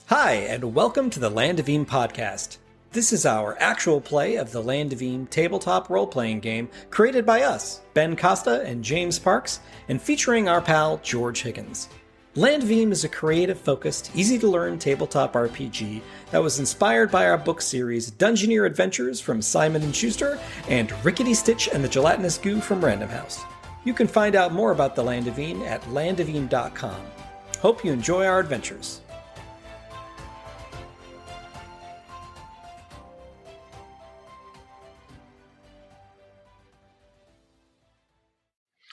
Hi, and welcome to the Land of Eem podcast. This is our actual play of the Land of Eem tabletop role-playing game created by us, Ben Costa and James Parks, and featuring our pal George Higgins. Land of Eem is a creative-focused, easy-to-learn tabletop RPG that was inspired by our book series Dungeoneer Adventures from Simon & Schuster and Rickety Stitch and the Gelatinous Goo from Random House. You can find out more about the Land of Eem at landofeem.com. Hope you enjoy our adventures.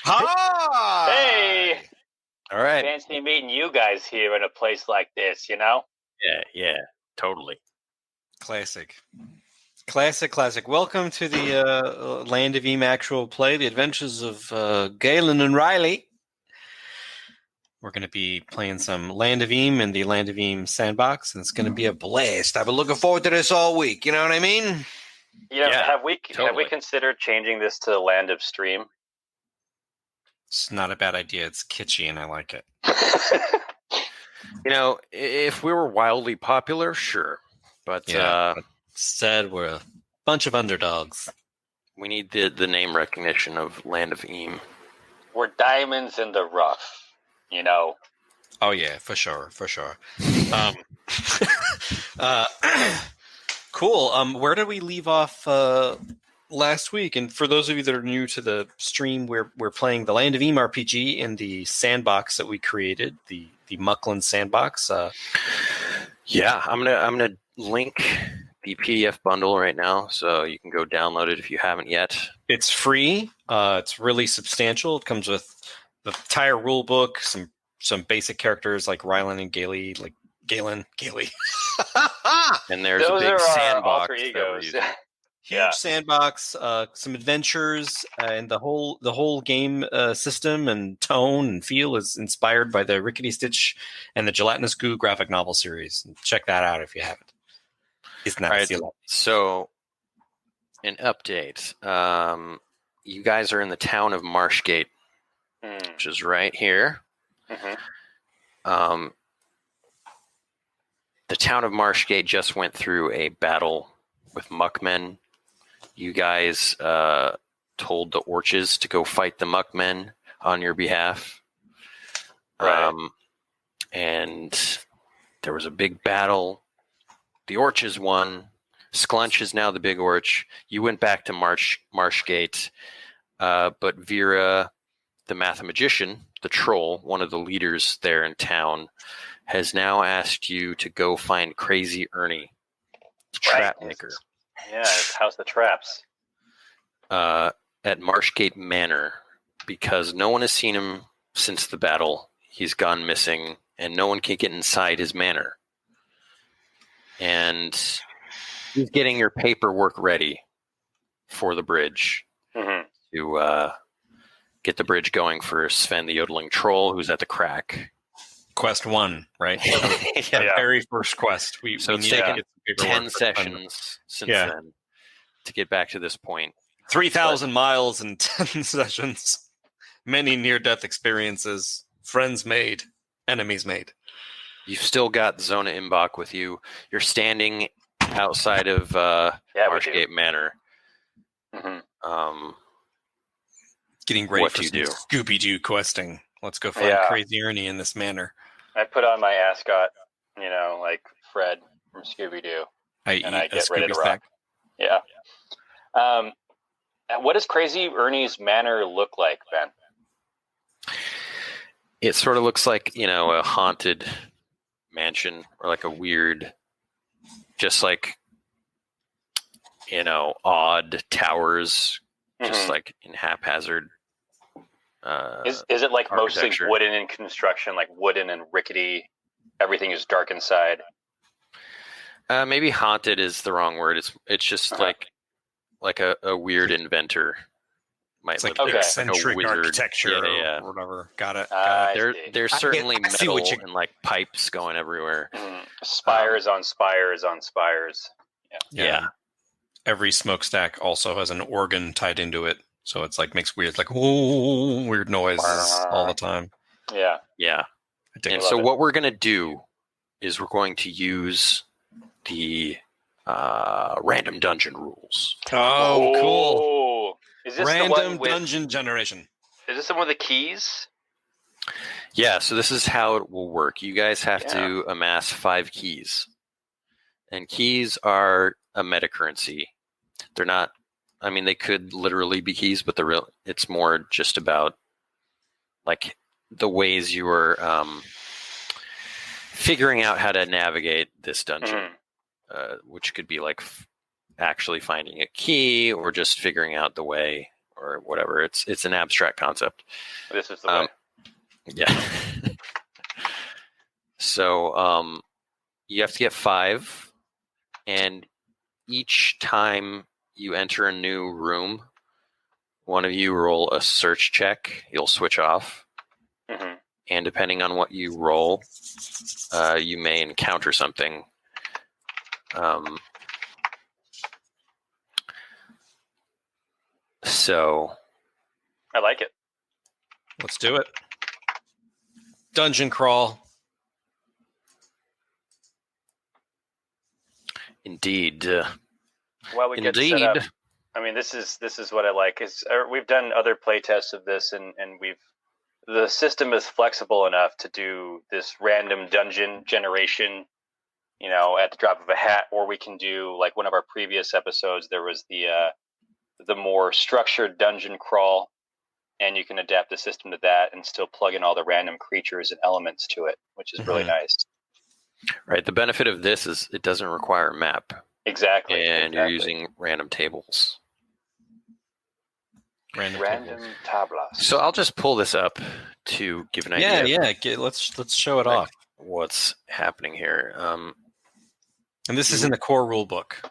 Hi! Hey! All right. Fancy meeting you guys here in a place like this, you know? Yeah, totally. Classic. Welcome to the Land of Eem actual play, The Adventures of Galen and Riley. We're going to be playing some Land of Eem in the Land of Eem sandbox, and it's going to be a blast. I've been looking forward to this all week, you know what I mean? You know, Yeah, have we totally. considered changing this to Land of Stream? It's not a bad idea. It's kitschy, and I like it. You know, if we were wildly popular, sure. But Instead, we're a bunch of underdogs. we need the name recognition of Land of Eem. We're diamonds in the rough, you know? Oh, yeah, for sure. Cool. Where did we leave off last week? And for those of you that are new to the stream, we're playing the Land of Eem RPG in the sandbox that we created, the Muckland sandbox. Yeah, I'm gonna link the PDF bundle right now, so you can go download it if you haven't yet. It's free. It's really substantial. It comes with the entire rule book, some basic characters like Rylan and Gailey, Galen. And there's Those a big are our sandbox alter that we're egos. using. Huge Yeah. sandbox, some adventures, and the whole game system and tone and feel is inspired by the Rickety Stitch and the Gelatinous Goo graphic novel series. Check that out if you haven't. Isn't that All right, silly? so an update. You guys are in the town of Marshgate, which is right here. Mm-hmm. The town of Marshgate just went through a battle with Muckmen. You guys told the Orches to go fight the Muckmen on your behalf. Right. And there was a big battle. The Orches won. Sklunch is now the big Orch. You went back to Marshgate, but Vera, the mathemagician, the troll, one of the leaders there in town, has now asked you to go find Crazy Ernie, the trap maker. Yeah, it's House of Traps. At Marshgate Manor, because no one has seen him since the battle. He's gone missing, and no one can get inside his manor. And he's getting your paperwork ready for the bridge to get the bridge going for Sven the Yodeling Troll, who's at the crack. Quest 1, right? Yeah. Very first quest. So it's taken 10 sessions since then to get back to this point. 3,000 miles and 10 sessions. Many near-death experiences. Friends made. Enemies made. You've still got Zona Imbach with you. You're standing outside of Marshgate Manor. Mm-hmm. Getting ready What for do some you do? Scooby-Doo questing. Let's go find Crazy Ernie in this manor. I put on my ascot, you know, like Fred from Scooby-Doo. I get ready to rock. snack. Yeah. What does Crazy Ernie's manor look like, Ben? It sort of looks like, a haunted mansion or like a weird, just like, odd towers, just like in haphazard. Is it like mostly architecture. wooden in construction, like wooden and rickety? Everything is dark inside. Maybe haunted is the wrong word. It's just like a weird inventor might It's live like there. eccentric like a wizard. architecture Yeah. or whatever. Got it. There's certainly I see metal what you- and like pipes going everywhere. Spires on spires on spires. Yeah. Every smokestack also has an organ tied into it. So it's like makes weird weird noises all the time. Yeah. Yeah. I dig And it. so it. what we're going to do is we're going to use the random dungeon rules. Oh, cool. Oh, is this the Random one with, dungeon generation. Is this the one with the keys? Yeah, so this is how it will work. You guys have Yeah. to amass 5 keys. And keys are a meta currency. They're not, I mean, they could literally be keys, but it's more just about like the ways you are figuring out how to navigate this dungeon, which could be like actually finding a key or just figuring out the way or whatever. It's an abstract concept. This is the way. Yeah. So you have to get 5, and each time you enter a new room, one of you roll a search check. You'll switch off. Mm-hmm. And depending on what you roll, you may encounter something. So I like it. Let's do it. Dungeon crawl. indeed, While we get indeed. set up, I mean, this is what I like. Is we've done other play tests of this, and the system is flexible enough to do this random dungeon generation, at the drop of a hat, or we can do like one of our previous episodes. There was the more structured dungeon crawl, and you can adapt the system to that and still plug in all the random creatures and elements to it, which is really nice. Right. The benefit of this is it doesn't require a map. Exactly. And you're using random tables. Random tablas. So I'll just pull this up to give an idea. Yeah. Let's show it off. What's happening here? And this is in the core rule book.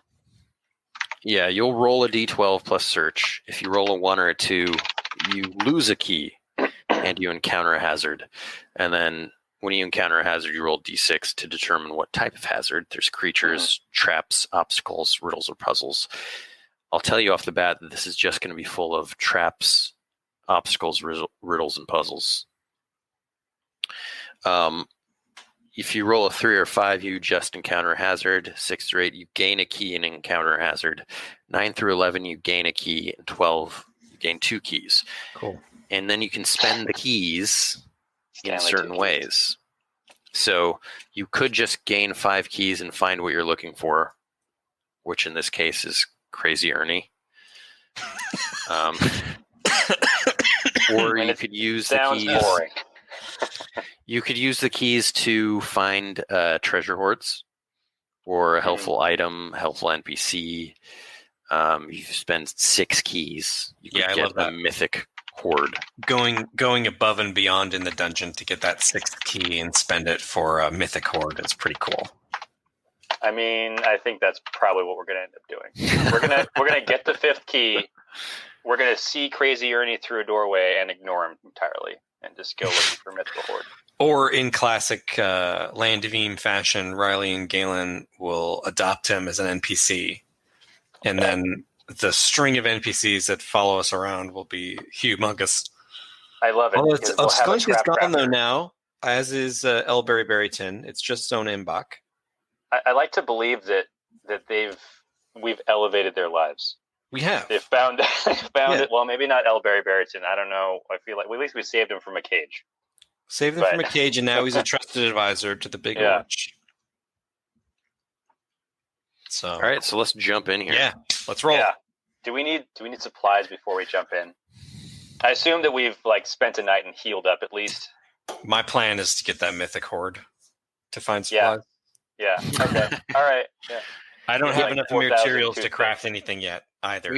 Yeah, you'll roll a d12 plus search. If you roll a 1 or a 2, you lose a key and you encounter a hazard. And then when you encounter a hazard, you roll d6 to determine what type of hazard. There's creatures, traps, obstacles, riddles, or puzzles. I'll tell you off the bat that this is just going to be full of traps, obstacles, riddles, and puzzles. If you roll a 3 or 5, you just encounter a hazard. 6 through 8, you gain a key and encounter a hazard. 9 through 11, you gain a key. And 12, you gain 2 keys. Cool. And then you can spend the keys in certain ways. So you could just gain 5 keys and find what you're looking for, which in this case is Crazy Ernie. Or you could use the keys. Boring. You could use the keys to find treasure hoards or a helpful item, helpful NPC. You spend 6 keys. You could get a mythic hoard. Going above and beyond in the dungeon to get that 6th key and spend it for a mythic hoard is pretty cool. I mean, I think that's probably what we're going to end up doing. We're gonna get the 5th key. We're gonna see Crazy Ernie through a doorway and ignore him entirely, and just go looking for mythical hoard. Or in classic Land of Eem fashion, Riley and Galen will adopt him as an NPC, and then the string of NPCs that follow us around will be humongous. I love it. Skunk is gone though now, as is Elberry Berryton. It's just Zone Imbach. I like to believe that we've elevated their lives. We have. They've found it. Well, maybe not Elberry Berryton. I don't know. I feel like at least we saved him from a cage. Saved him from a cage, and now he's a trusted advisor to the Big Watch. So, all right, so let's jump in here. Yeah, let's roll. Yeah. Do we need supplies before we jump in? I assume that we've spent a night and healed up at least. My plan is to get that mythic hoard to find supplies. Yeah. Okay. All right. Yeah. I don't have enough materials to craft anything yet either.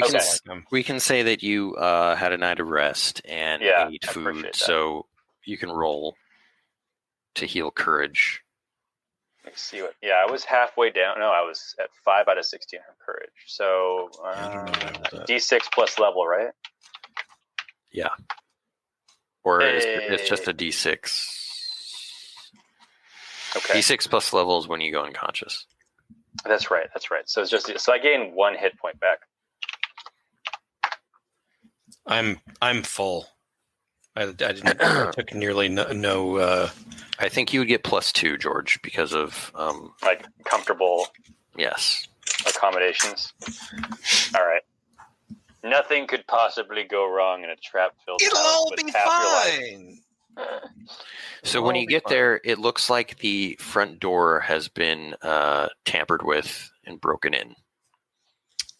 We can say that you had a night of rest and ate food, so you can roll to heal courage. Let's see what. Yeah, I was halfway down. No, I was at 5 out of 16 on courage. So D6 plus level, right? Yeah. Or it's just a D6. Okay. D6 plus level is when you go unconscious. That's right. So it's just I gain 1 hit point back. I'm full. I didn't. I took nearly no. I think you would get +2, George, because of Like comfortable yes. accommodations. All right. Nothing could possibly go wrong in a trap-filled It'll house all with be half your life. fine. So when you get there, it looks like the front door has been tampered with and broken in.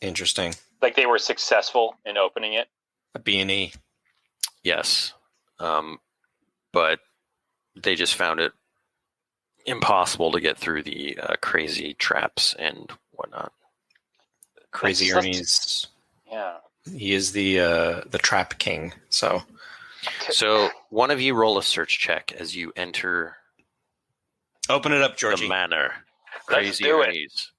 Interesting. Like they were successful in opening it. A B&E. Yes. But they just found it impossible to get through the crazy traps and whatnot. Crazy That's Ernie's. Yeah. He is the trap king. So one of you roll a search check as you enter open it up, Georgie. the manor. Let's Crazy do it. Ernie's.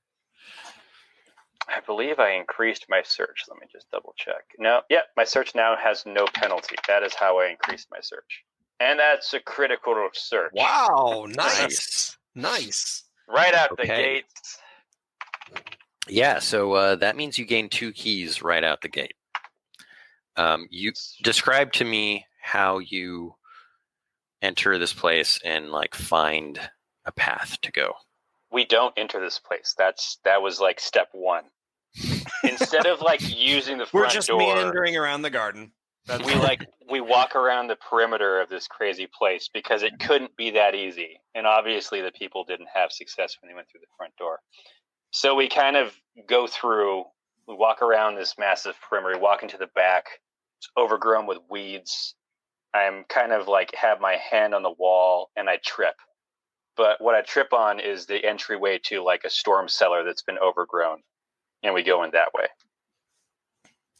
I believe I increased my search. Let me just double check. No, yeah, my search now has no penalty. That is how I increased my search. And that's a critical search. Wow, nice. Right out the Okay. gates. Yeah, so that means you gain 2 keys right out the gate. You describe to me how you enter this place and like find a path to go. We don't enter this place. That was like step 1. Instead of like using the front We're just door, meandering around the garden. we walk around the perimeter of this crazy place because it couldn't be that easy. And obviously the people didn't have success when they went through the front door. So we kind of go through, we walk around this massive perimeter, walk into the back. It's overgrown with weeds. I'm kind of like have my hand on the wall and I trip. But what I trip on is the entryway to like a storm cellar that's been overgrown. And we go in that way.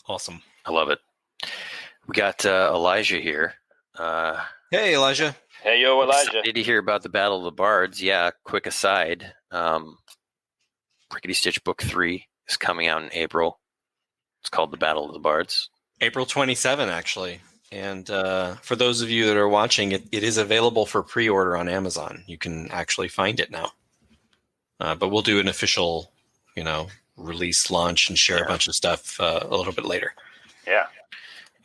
Awesome. I love it. We got Elijah here. Hey, Elijah. Hey, yo, Elijah. Did you hear about the Battle of the Bards? Yeah, quick aside. Rickety Stitch Book 3 is coming out in April. It's called The Battle of the Bards. April 27, actually. And for those of you that are watching, it is available for pre-order on Amazon. You can actually find it now. But we'll do an official, release, launch, and share a bunch of stuff a little bit later. Yeah.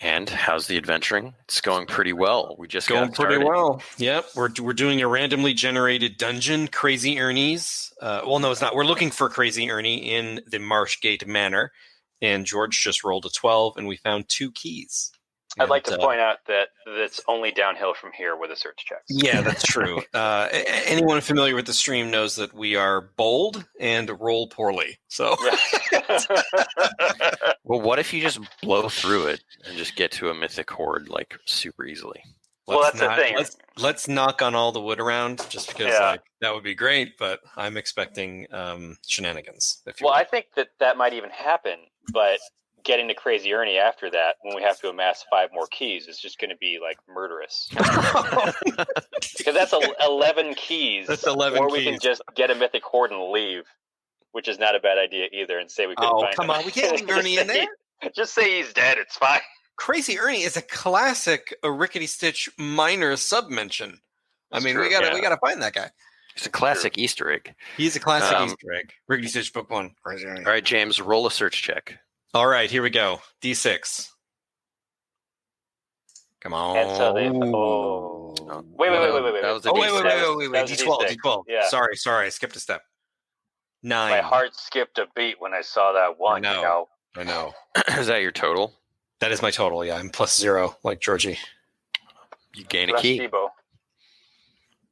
And how's the adventuring? It's going pretty well. We just Going got started. pretty well. Yep, we're doing a randomly generated dungeon, Crazy Ernie's. Well, no, it's not. We're looking for Crazy Ernie in the Marshgate Manor, and George just rolled a 12, and we found 2 keys. I'd like to point out that it's only downhill from here with the search checks. Yeah, that's true. Anyone familiar with the stream knows that we are bold and roll poorly. So, Well, what if you just blow through it and just get to a mythic horde like super easily? Well, that's the thing. Let's knock on all the wood around, just because that would be great. But I'm expecting shenanigans. I think that might even happen, but getting to Crazy Ernie after that, when we have to amass 5 more keys, is just going to be like murderous. Because that's 11 keys. That's 11 or keys. we can just get a mythic horde and leave, which is not a bad idea either, and say we couldn't find him. Come on, we can't leave Ernie in there. Just say he's dead. It's fine. Crazy Ernie is a classic Rickety Stitch minor sub-mention. That's we true, gotta find that guy. It's a classic Easter egg. He's a classic Easter egg. Rickety Stitch Book 1. Crazy Ernie. All right, James, roll a search check. All right, here we go. D6. Come on. And so they. Wait. That was a Wait. D6. D12. Yeah. Sorry. I skipped a step. 9. My heart skipped a beat when I saw that one. I know. Is that your total? That is my total. Yeah, I'm +0, like Georgie. You gain a key. Steve-O.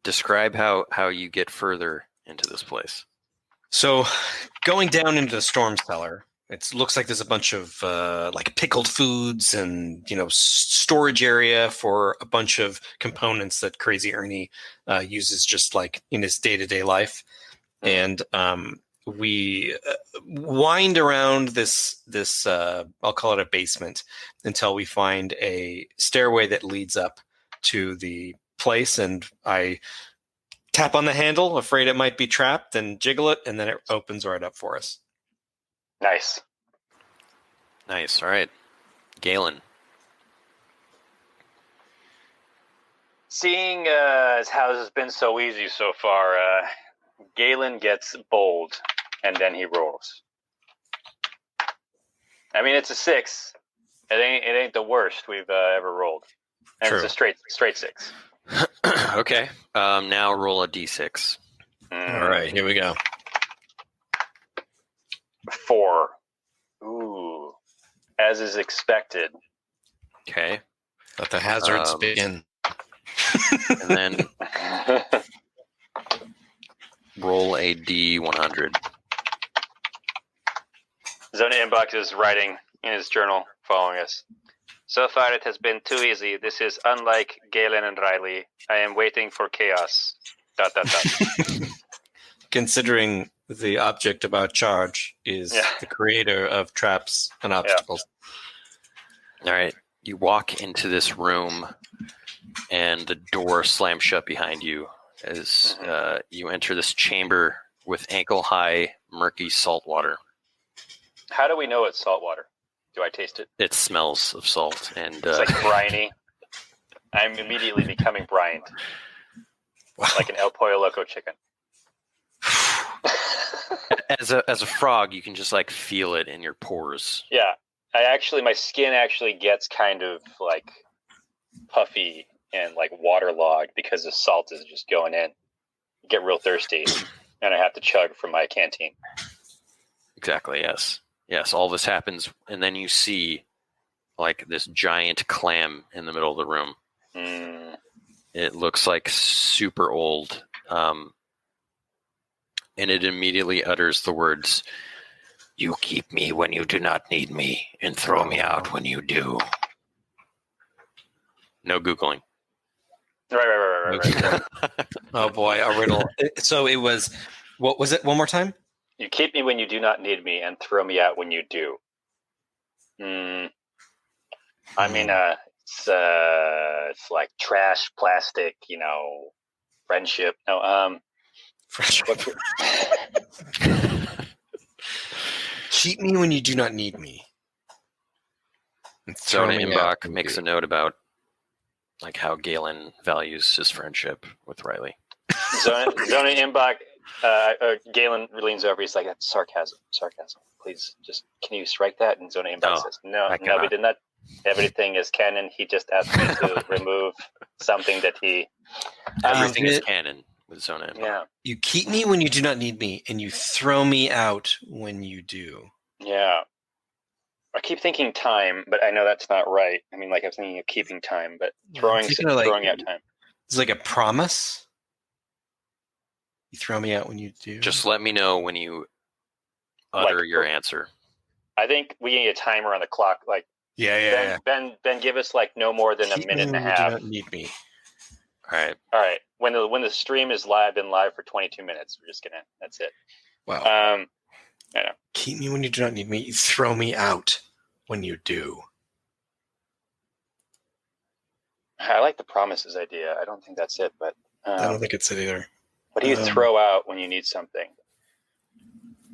Describe how you get further into this place. So, going down into the storm cellar, it looks like there's a bunch of like pickled foods and storage area for a bunch of components that Crazy Ernie uses just like in his day-to-day life. And we wind around this I'll call it a basement until we find a stairway that leads up to the place, and I tap on the handle, afraid it might be trapped, and jiggle it, and then it opens right up for us. Nice. All right. Galen. Seeing as how this has been so easy so far, Galen gets bold, and then he rolls. I mean, it's a 6. It ain't the worst we've ever rolled. And True. it's a straight 6. Okay. Now roll a d6. All right, here we go. 4. Ooh. As is expected. Okay. Let the hazards begin. And then roll a d100. Zona Inbox is writing in his journal following us. So far it has been too easy. This is unlike Galen and Riley. I am waiting for chaos. ... Considering the object about charge is the creator of traps and obstacles. All right. You walk into this room, and the door slams shut behind you as you enter this chamber with ankle-high, murky salt water. How do we know it's salt water? Do I taste it? It smells of salt, and It's like briny. I'm immediately becoming brined. Wow. Like an El Pollo Loco chicken. as a frog, you can just like feel it in your pores. Yeah. My skin actually gets kind of like puffy and like waterlogged because the salt is just going in. I get real thirsty, and I have to chug from my canteen. Exactly, yes. Yes, all this happens, and then you see like this giant clam in the middle of the room. It looks like super old, and it immediately utters the words, "You keep me when you do not need me, and throw me out when you do." No Googling. Right. Oh boy, a riddle. So it was, what was it? One more time? You keep me when you do not need me, and throw me out when you do. I mean, it's like trash, plastic, friendship. No, Friendship. Keep me when you do not need me. Zona Imbach makes a note about like how Galen values his friendship with Riley. Zona Imbach, Galen leans over. He's like, "That's sarcasm. Please, just can you strike that?" And Zona Imbach says, "No, we did not. Everything is canon. He just asked me to remove something that he." Everything is canon with Zona Imbach. Yeah. You keep me when you do not need me, and you throw me out when you do. Yeah. I keep thinking time, but I know that's not right. I mean, like I was thinking of keeping time, but throwing out time. It's like a promise. You throw me out when you do. Just let me know when you utter your answer. I think we need a timer on the clock. Like, Ben, give us like no more than a minute and a half. You do not need me. All right. When the stream is been live for 22 minutes, we're just gonna. That's it. Wow. I know. Keep me when you do not need me. You throw me out when you do. I like the promises idea. I don't think that's it, but I don't think it's it either. What do you throw out when you need something?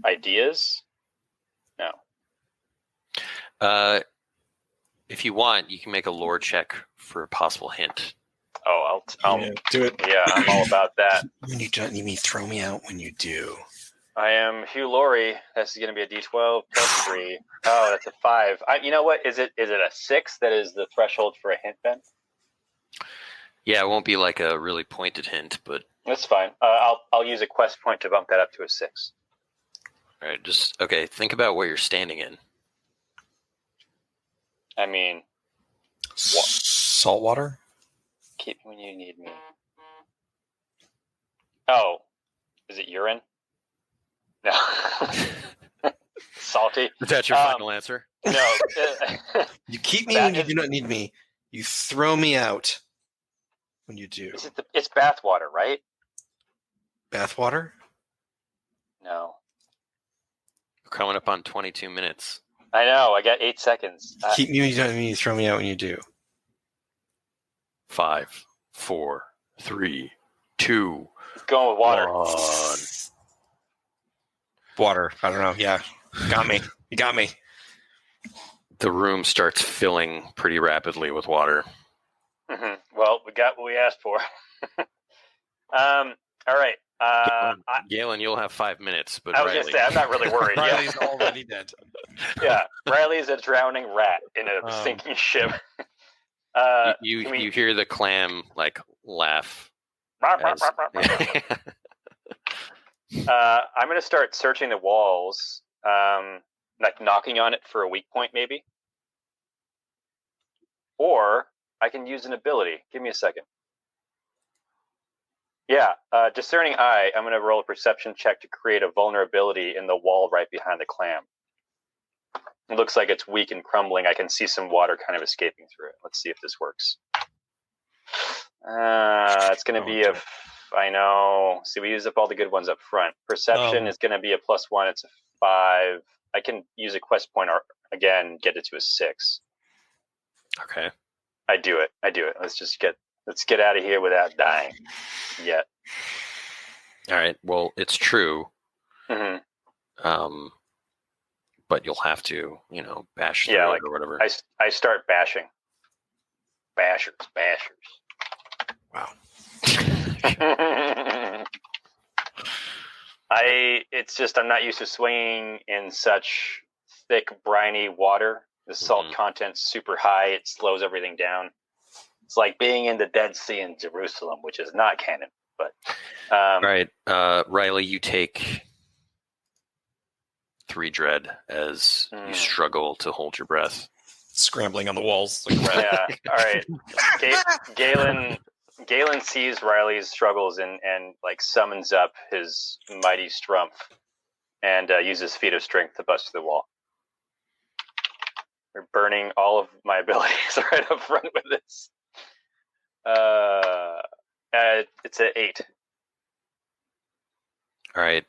Ideas? No. If you want, you can make a lore check for a possible hint. Oh, I'll do it. Yeah, I'm all about that. When you don't need me, throw me out when you do. I am Hugh Laurie. That's going to be a D12 plus 3. Oh, that's a 5. You know what? Is it a 6 that is the threshold for a hint, Ben? Yeah, it won't be like a really pointed hint, but that's fine. I'll use a quest point to bump that up to a 6. All right, think about what you're standing in. I mean, salt water? Keep me when you need me. Oh, is it urine? No. Salty. Is that your final answer? No. You keep me when you do not need me. You throw me out when you do. It's bath water, right? Bath water? No. We're coming up on 22 minutes. I know. I got 8 seconds. Keep me when you don't need me. You throw me out when you do. 5, 4, 3, 2. Going with water. 1. Water. I don't know. Yeah. Got me. You got me. The room starts filling pretty rapidly with water. Mm-hmm. Well, we got what we asked for. All right. Galen, you'll have 5 minutes. But I was going to say, I'm not really worried. Riley's already dead. Yeah. Riley's a drowning rat in a sinking ship. You hear the clam like laugh. I'm going to start searching the walls, like knocking on it for a weak point, maybe. Or I can use an ability. Give me a second. Yeah, discerning eye. I'm going to roll a perception check to create a vulnerability in the wall right behind the clam. It looks like it's weak and crumbling. I can see some water kind of escaping through it. Let's see if this works. It's going to be a... I know. See, we used up all the good ones up front. Perception is going to be a +1. It's a 5. I can use a quest point or again get it to a 6. Okay. I do it. Let's get out of here without dying yet. All right. Well, it's true. Mm-hmm. But you'll have to, bash through it or whatever. I start bashing. Bashers. Wow. It's just I'm not used to swinging in such thick, briny water. The salt content's super high. It slows everything down. It's like being in the Dead Sea in Jerusalem, which is not canon. But right, Riley, you take 3 dread as you struggle to hold your breath, scrambling on the walls. Yeah. All right. Galen sees Riley's struggles and like summons up his mighty strumph and uses feat of strength to bust through the wall. We're burning all of my abilities right up front with this. It's an 8. All right.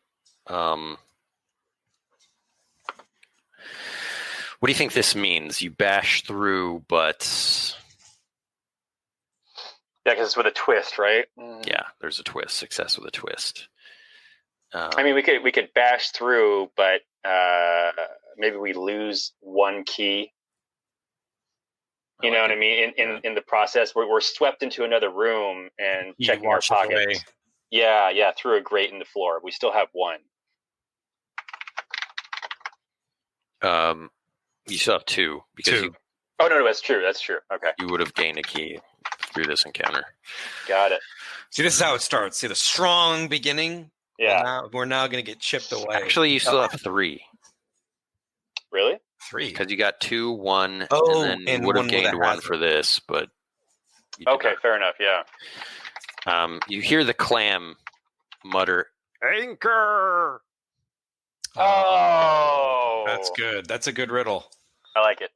What do you think this means? You bash through, but... Yeah, because it's with a twist, right? Yeah, there's a twist. Success with a twist. I mean, we could bash through, but maybe we lose 1 key. You know what I mean? In the process, we're swept into another room and checking our pockets. Yeah, through a grate in the floor. We still have 1. You still have 2 because 2. Oh no, that's true. Okay. You would have gained a key through this encounter. Got it. See, this is how it starts. See, the strong beginning. Yeah. We're now going to get chipped away. Actually, you still have 3. Really? 3. Because you got 2, 1, and then you would have gained 1 for this, but... Okay, fair enough, yeah. You hear the clam mutter, "Anchor!" Oh! That's good. That's a good riddle. I like it.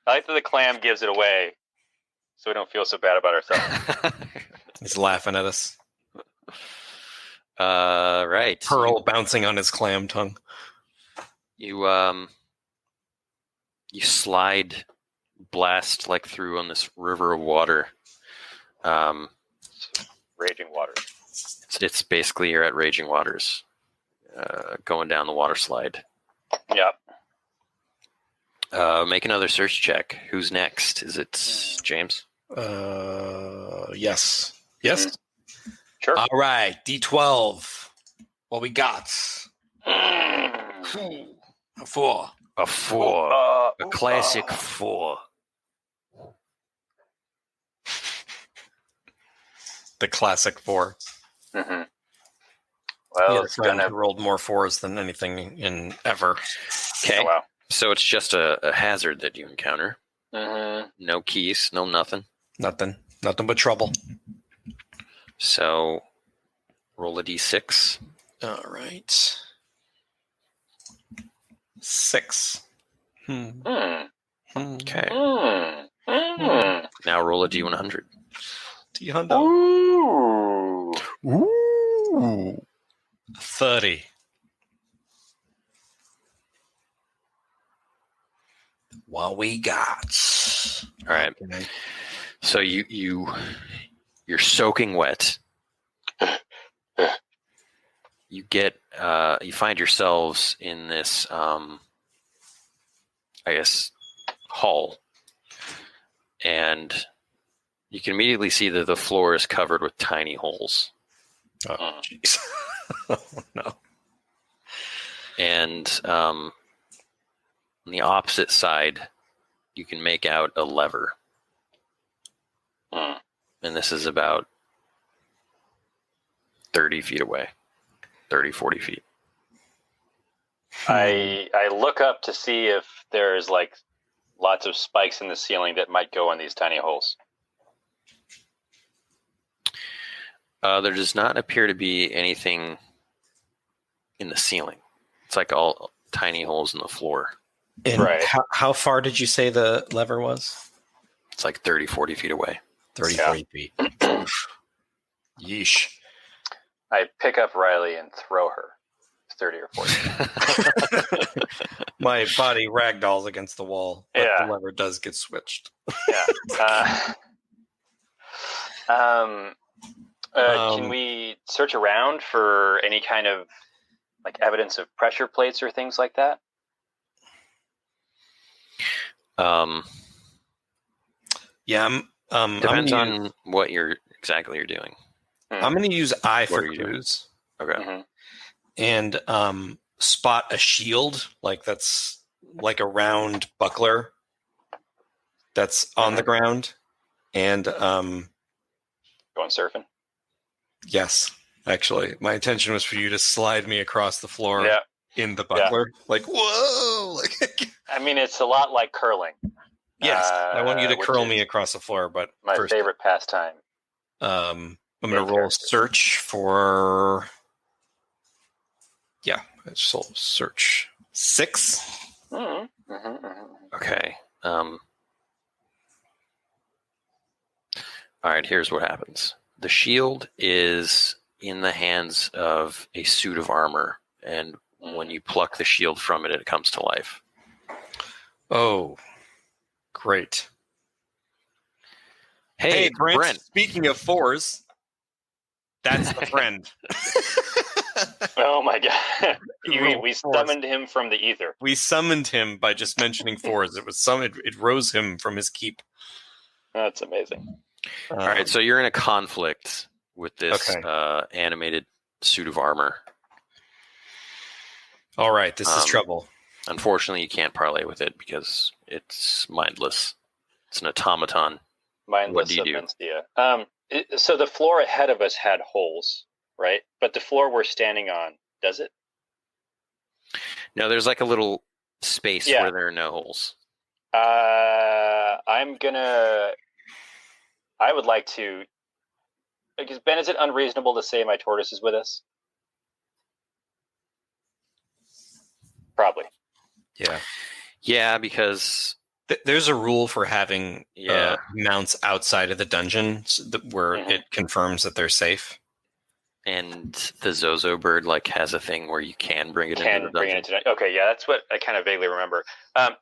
I like that the clam gives it away, so we don't feel so bad about ourselves. He's laughing at us. Right. Pearl bouncing on his clam tongue. You slide, blast like through on this river of water. Raging waters. It's basically you're at Raging Waters, going down the water slide. Yep. Make another search check. Who's next? Is it James? Yes. Yes? Sure. All right. D12. What we got? A 4. A 4. A classic 4. The classic 4. Mm-hmm. Well, it's rolled more 4s than anything in ever. Okay. Oh, wow. So it's just a hazard that you encounter. Mm-hmm. No keys, no nothing. Nothing but trouble. So roll a d6. All right. 6. Okay. Mm. Now roll a d100. D100. Ooh. 30. What we got? All right. Okay. So you're soaking wet. You find yourselves in this, I guess, hall, and you can immediately see that the floor is covered with tiny holes. Oh, jeez. Oh, no. And on the opposite side, you can make out a lever. And this is about 30 feet away. 30, 40 feet. I look up to see if there's like lots of spikes in the ceiling that might go in these tiny holes. There does not appear to be anything in the ceiling. It's like all tiny holes in the floor. And Right. how far did you say the lever was? It's like 30, 40 feet away. 30, Yeah. 40 feet. Yeesh. I pick up Riley and throw her 30 or 40. My body ragdolls against the wall, but Yeah. the lever does get switched. Yeah. Can we search around for any kind of like evidence of pressure plates or things like that? Yeah, Depends on what you're doing. I'm going to use eye for What are you doing? clues Okay. and spot a shield, like that's like a round buckler that's on the ground. And Going surfing? yes, actually, my intention was for you to slide me across the floor Yeah. in the buckler. Like, whoa! Like, I mean, it's a lot like curling. yes, I want you to which curl is me across the floor, but My first, favorite pastime. I'm going to Main roll character. search for. Yeah, so search 6. Mm-hmm. Mm-hmm. Mm-hmm. Okay. All right, here's what happens. The shield is in the hands of a suit of armor, and when you pluck the shield from it, it comes to life. Oh, great. Hey, Brent. Speaking of 4s, that's the friend. Oh my god! we Fours. summoned him from the ether. We summoned him by just mentioning 4s. It was it rose him from his keep. That's amazing. All right, so you're in a conflict with this Okay. animated suit of armor. All right, this is trouble. Unfortunately, you can't parlay with it because it's mindless. It's an automaton. Mindless What do you do? Immenstia. So the floor ahead of us had holes, right? But the floor we're standing on, does it? No, there's like a little space Yeah. where there are no holes. I would like to. Because Ben, is it unreasonable to say my tortoise is with us? Probably. Yeah. Yeah, because There's a rule for having Yeah. mounts outside of the dungeon where it confirms that they're safe. and the Zozo bird like has a thing where you can bring it into Can the bring dungeon. it into. Okay, yeah, that's what I kind of vaguely remember.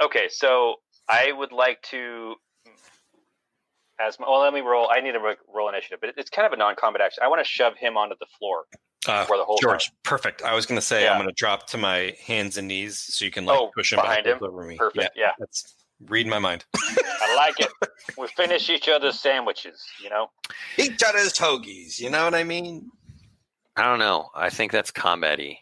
Okay, so I would like to. Let me roll. I need to roll initiative, but it's kind of a non-combat action. I want to shove him onto the floor where the holes George, perfect. I was going to say Yeah. I'm going to drop to my hands and knees so you can push him behind backwards him? over me. Perfect, yeah. That's read my mind. I like it. We finish each other's sandwiches, you know? Each other's hoagies. You know what I mean? I don't know. I think that's combat-y.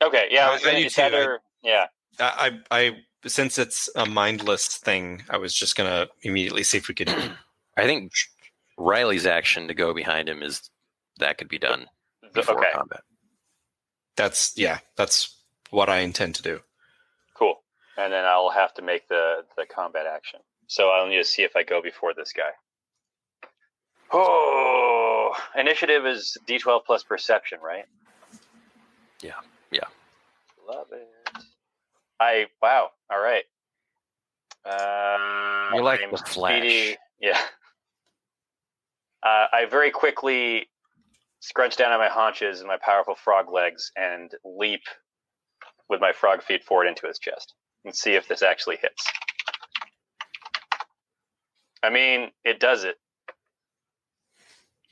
Okay, yeah. I was I gonna do it's too. either, yeah. I since it's a mindless thing, I was just going to immediately see if we could. I think Riley's action to go behind him could be done before Okay, combat. That's what I intend to do. cool. And then I'll have to make the combat action. So I'll need to see if I go before this guy. Oh, initiative is D12 plus perception, right? Yeah. Love it. Wow. All right. You're like I'm the Flash. speedy. Yeah. I very quickly scrunch down on my haunches and my powerful frog legs and leap with my frog feet forward into his chest and see if this actually hits. I mean, it does it.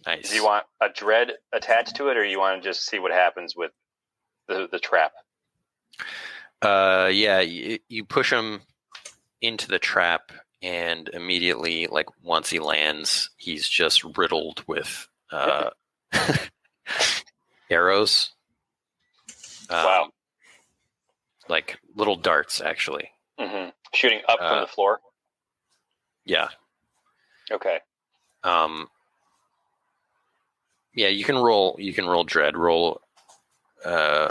Nice. Do you want a dread attached to it, or you want to just see what happens with the trap? Yeah, you push him into the trap, and immediately, like once he lands, he's just riddled with arrows. Wow. Like little darts, actually. Mm-hmm. Shooting up from the floor? Yeah. Okay. Yeah, you can roll. You can roll dread. Roll a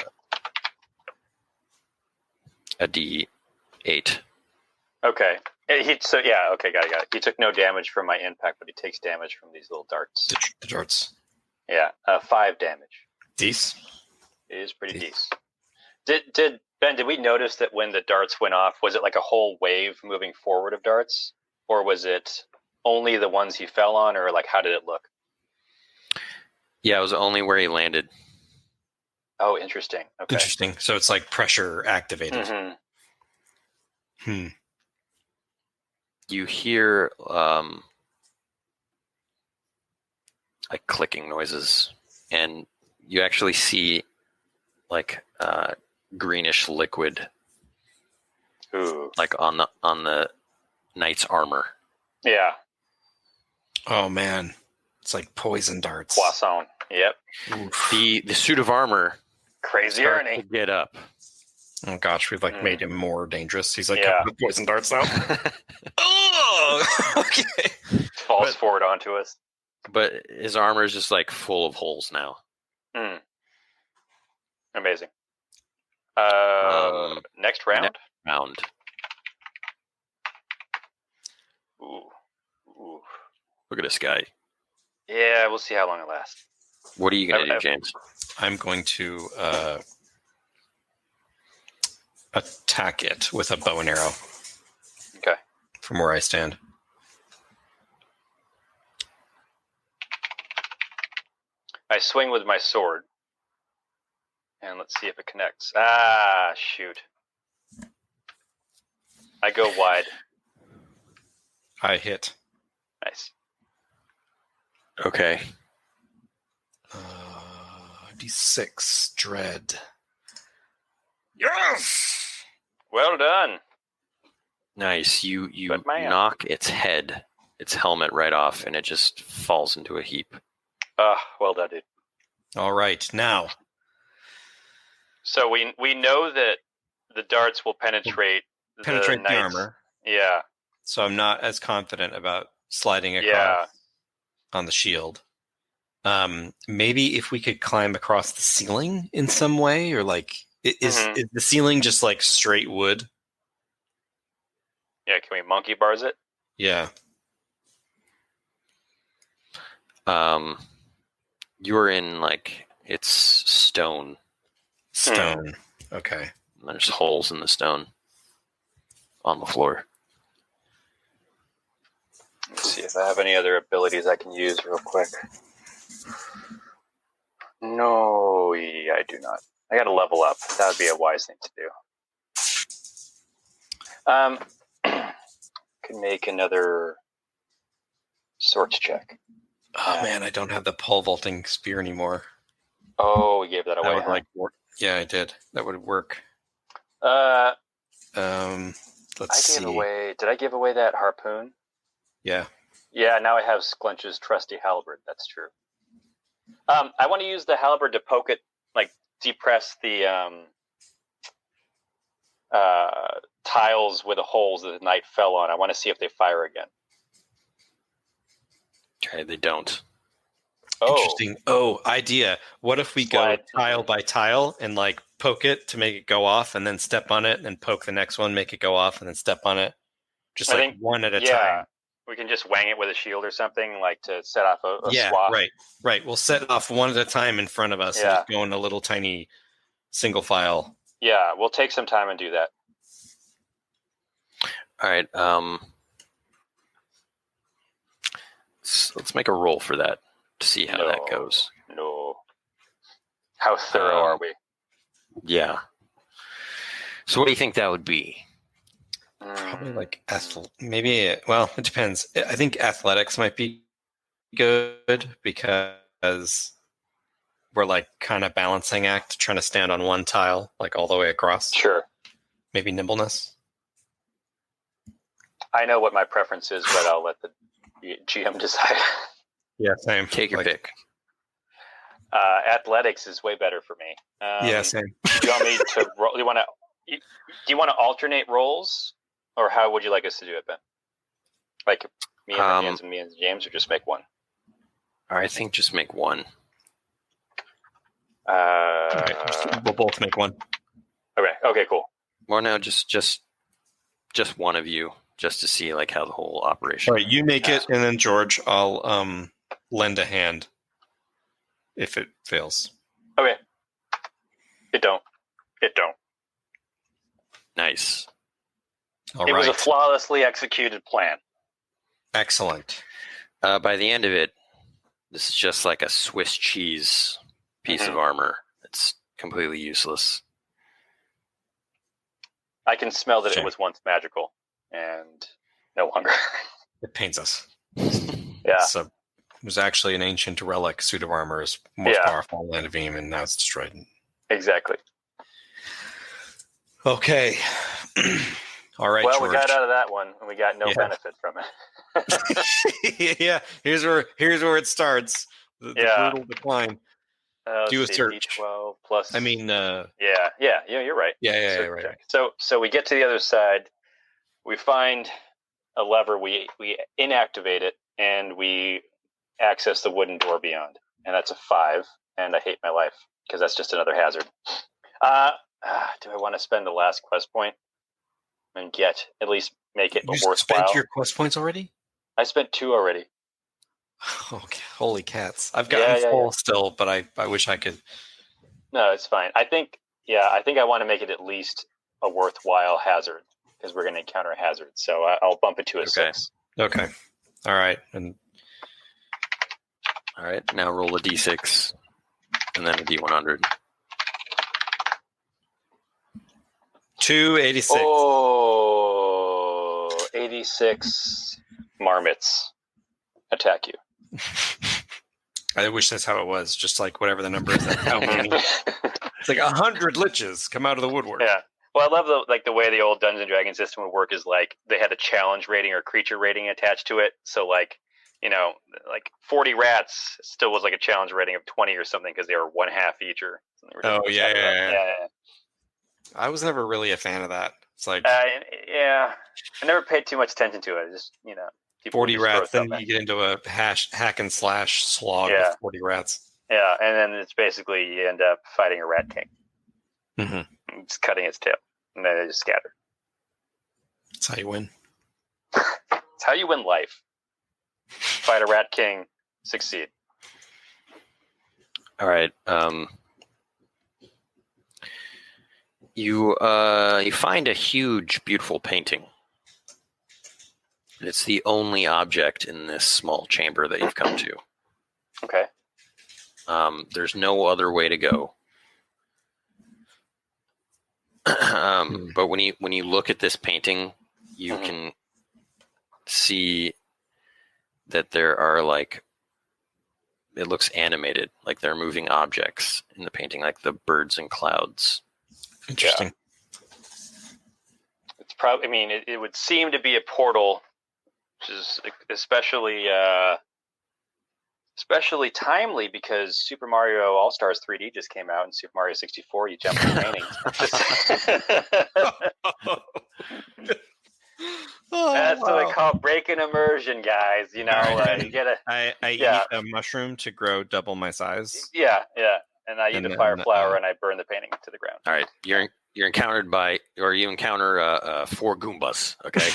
D8. Okay. Okay, got it. He took no damage from my impact, but he takes damage from these little darts. The darts. Yeah, 5 damage. Decent. It is pretty decent. Did Ben? Did we notice that when the darts went off, was it like a whole wave moving forward of darts, or was it only the ones he fell on, or like how did it look? Yeah, it was only where he landed. Oh, interesting. Okay. Interesting. So it's like pressure activated. Mm-hmm. You hear like clicking noises, and you actually see like greenish liquid, Ooh. like on the knight's armor. Yeah. Oh man, it's like poison darts. Poisson. Yep. The suit of armor. Crazy starts Ernie. to get up. Oh gosh, we've like made him more dangerous. He's like Yeah. covered with poison darts now. Oh, okay. Falls forward onto us. But his armor is just like full of holes now. Amazing. Next round. Next round. Ooh. Look at this guy. Yeah, we'll see how long it lasts. What are you going to do, James? I'm going to attack it with a bow and arrow. Okay. From where I stand. I swing with my sword. And let's see if it connects. Ah, shoot. I go wide. I hit. Nice. Okay. D6 dread. Yes. Well done. Nice. You But man. knock its head, its helmet right off, and it just falls into a heap. Well done, dude. All right, now. So we know that the darts will penetrate the knight's armor. Yeah. So I'm not as confident about sliding across on the shield. Maybe if we could climb across the ceiling in some way, or like is the ceiling just like straight wood? Yeah, can we monkey bars it? Yeah. You're in like it's stone. Stone. Okay. There's holes in the stone on the floor. Let's see if I have any other abilities I can use real quick. No, I do not. I got to level up. That would be a wise thing to do. Can make another swords check. Oh man, I don't have the pole vaulting spear anymore. Oh, we gave that away. That would work. Yeah, I did. That would work. Let's see. Did I give away that harpoon? Yeah. Yeah, now I have Sklunch's trusty halberd. That's true. I want to use the halberd to poke it, like depress the tiles with the holes that the knight fell on. I want to see if they fire again. Okay, they don't. Oh. Interesting. Oh, idea. What if we go tile by tile and like poke it to make it go off, and then step on it, and then poke the next one, make it go off, and then step on it, just one at a time. We can just wang it with a shield or something, like to set off a swath. Right. We'll set off one at a time in front of us and just go in a little tiny single file. Yeah, we'll take some time and do that. All right. Let's make a roll for that to see how that goes. No. How thorough are we? Yeah. So what do you think that would be? Probably like maybe. Well, it depends. I think athletics might be good because we're like kind of balancing act, trying to stand on one tile like all the way across. Sure. Maybe nimbleness. I know what my preference is, but I'll let the GM decide. Yeah, same. Take your pick. Athletics is way better for me. Yeah, same. Do you want me to roll? Do you want to alternate rolls, or how would you like us to do it, Ben? Like, Me and me and James, or just make one? I think just make one. We'll both make one. Okay, cool. Well, no, just one of you, just to see like how the whole operation. All right, you make it, and then George, I'll lend a hand if it fails. Okay. It don't. Nice. All it right. was a flawlessly executed plan. Excellent. By the end of it, this is just like a Swiss cheese piece of armor. It's completely useless. I can smell that it was once magical and no longer. It pains us. Yeah. It was actually an ancient relic suit of armor, is most powerful in Land of Eem, and now it's destroyed. Exactly. Okay. All right, well, George. we got out of that one, and we got no benefit from it. Yeah, here's where it starts. The brutal decline. Do a search. D12 plus. I mean, yeah, you're right. Yeah, right. So we get to the other side. We find a lever. We inactivate it, and we access the wooden door beyond. And that's a 5. And I hate my life because that's just another hazard. Do I want to spend the last quest point and at least make it worthwhile? You spent your quest points already? I spent 2 already. Okay, holy cats! I've gotten full still, but I wish I could. No, it's fine. I think I want to make it at least a worthwhile hazard because we're going to encounter a hazard. So I'll bump it to a 6. Okay. All right. All right. Now roll a d6 and then a d100. 286. Oh, 86 marmots attack you. I wish that's how it was. Just like whatever the number is. How many? It's like 100 liches come out of the woodwork. Yeah. Well, I love the way the old Dungeons and Dragons system would work is like they had a challenge rating or creature rating attached to it. So like 40 rats still was like a challenge rating of 20 or something because they were 1/2 each or something. Oh yeah. Yeah. I was never really a fan of that. It's like I never paid too much attention to it. Just 40 rats, then you get into a hack and slash slog with 40 rats. Yeah, and then it's basically you end up fighting a rat king. Mm-hmm. It's cutting its tail, and then they just scatter. That's how you win. It's how you win life. Fight a rat king, succeed. All right. You find a huge, beautiful painting. It's the only object in this small chamber that you've come to. Okay. There's no other way to go. But when you look at this painting, you can see that there are it looks animated, like there are moving objects in the painting, like the birds and clouds. Interesting. Yeah. It's probably. I mean, it would seem to be a portal, which is especially timely because Super Mario All Stars 3D just came out, and Super Mario 64, you jump in paintings. That's what they call breaking immersion, guys. You get a. I eat a mushroom to grow double my size. Yeah, and I eat a fire flower and I burn the painting to the ground. All right, you encounter 4 Goombas. Okay,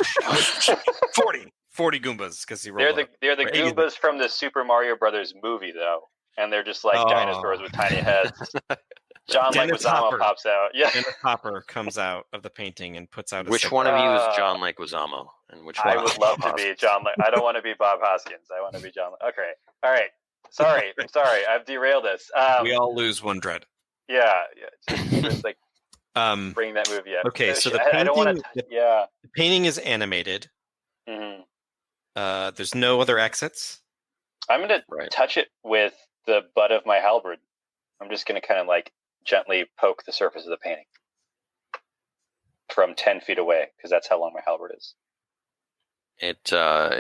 40 Goombas because they're the Goombas from the Super Mario Brothers movie, though, and they're just like dinosaurs with tiny heads. John Leguizamo pops out. Yeah, Dennis Hopper comes out of the painting and puts out. Which one of you is John Leguizamo, and which one? I would love to be John. I don't want to be Bob Hoskins. I want to be John. Okay, all right. Sorry, I'm sorry. I've derailed this. We all lose one dread. Yeah. Just like bring that movie up. Okay, so the painting. I don't want to. Yeah. The painting is animated. Mm-hmm. There's no other exits. I'm going to touch it with the butt of my halberd. I'm just going to kind of gently poke the surface of the painting from 10 feet away because that's how long my halberd is. It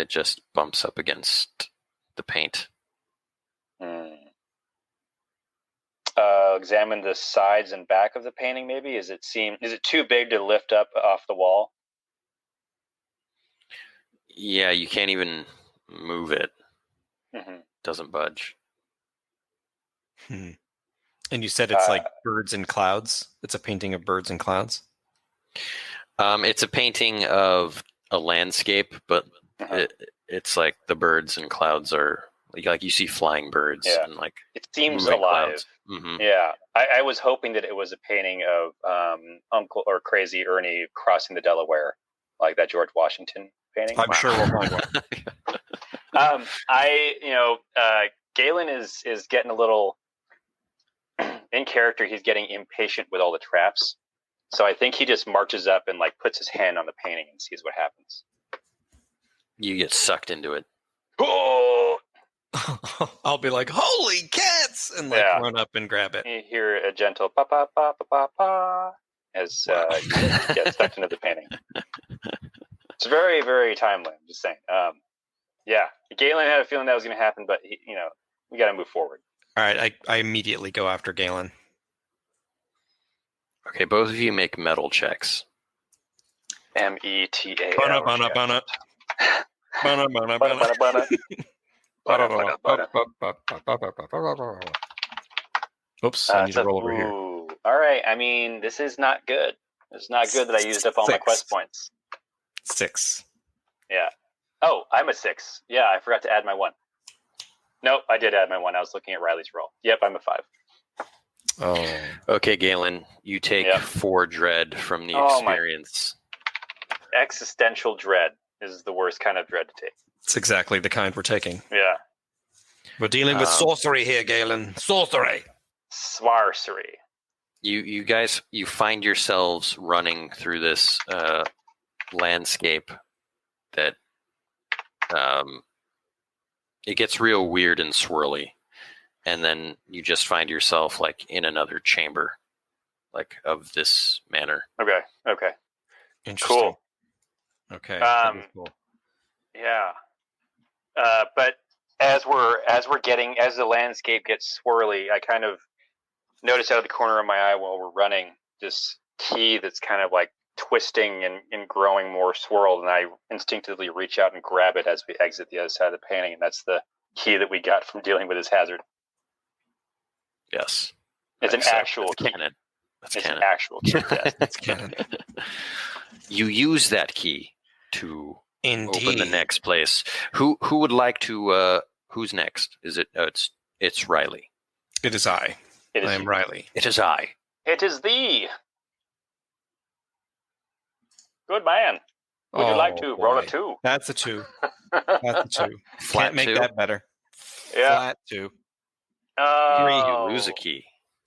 just bumps up against the paint. Examine the sides and back of the painting. Maybe is it too big to lift up off the wall? Yeah, you can't even move it. Mm-hmm. Doesn't budge. And you said it's like birds and clouds. It's a painting of birds and clouds. It's a painting of a landscape, but it's like the birds and clouds are like you see flying birds and like it seems moving alive. Mm-hmm. Yeah, I was hoping that it was a painting of Uncle or Crazy Ernie crossing the Delaware, like that George Washington painting. I'm sure we'll find one. Galen is getting a little in character. He's getting impatient with all the traps, so I think he just marches up and like puts his hand on the painting and sees what happens. You get sucked into it. Oh! I'll be like, "Holy cats!" and like run up and grab it. You hear a gentle pa pa pa pa pa pa as you get stuck into the painting. It's very, very timely. I'm just saying. Galen had a feeling that was going to happen, but we got to move forward. All right, I immediately go after Galen. Okay, both of you make metal checks. META. Oops, I need to roll over here. All right. I mean, this is not good. It's not good that I used up all my quest points. 6. Yeah. Oh, I'm a 6. Yeah, I forgot to add my 1. Nope, I did add my 1. I was looking at Riley's roll. Yep, I'm a 5. Oh. Okay, Galen, you take 4 dread from the experience. Existential dread is the worst kind of dread to take. It's exactly the kind we're taking. Yeah. We're dealing with sorcery here, Galen. Sorcery. Swarcery. You guys, you find yourselves running through this landscape that it gets real weird and swirly, and then you just find yourself like in another chamber, like of this manner. Okay. Interesting. Cool. Okay. Cool. Yeah. But as the landscape gets swirly, I kind of notice out of the corner of my eye while we're running this key that's kind of like twisting and growing more swirled, and I instinctively reach out and grab it as we exit the other side of the painting, and that's the key that we got from dealing with this hazard. Yes. It's an actual key. Canon. It's an actual key. Yes. It's canon. You use that key to open the next place. Who would like to? Who's next? Is it? It's Riley. It is I. I am Riley. It is I. It is thee. Good man. Would you like to roll a 2? That's a 2. That's a 2. Flat Can't make 2? that better. Yeah. Flat 2. 3. You lose a key.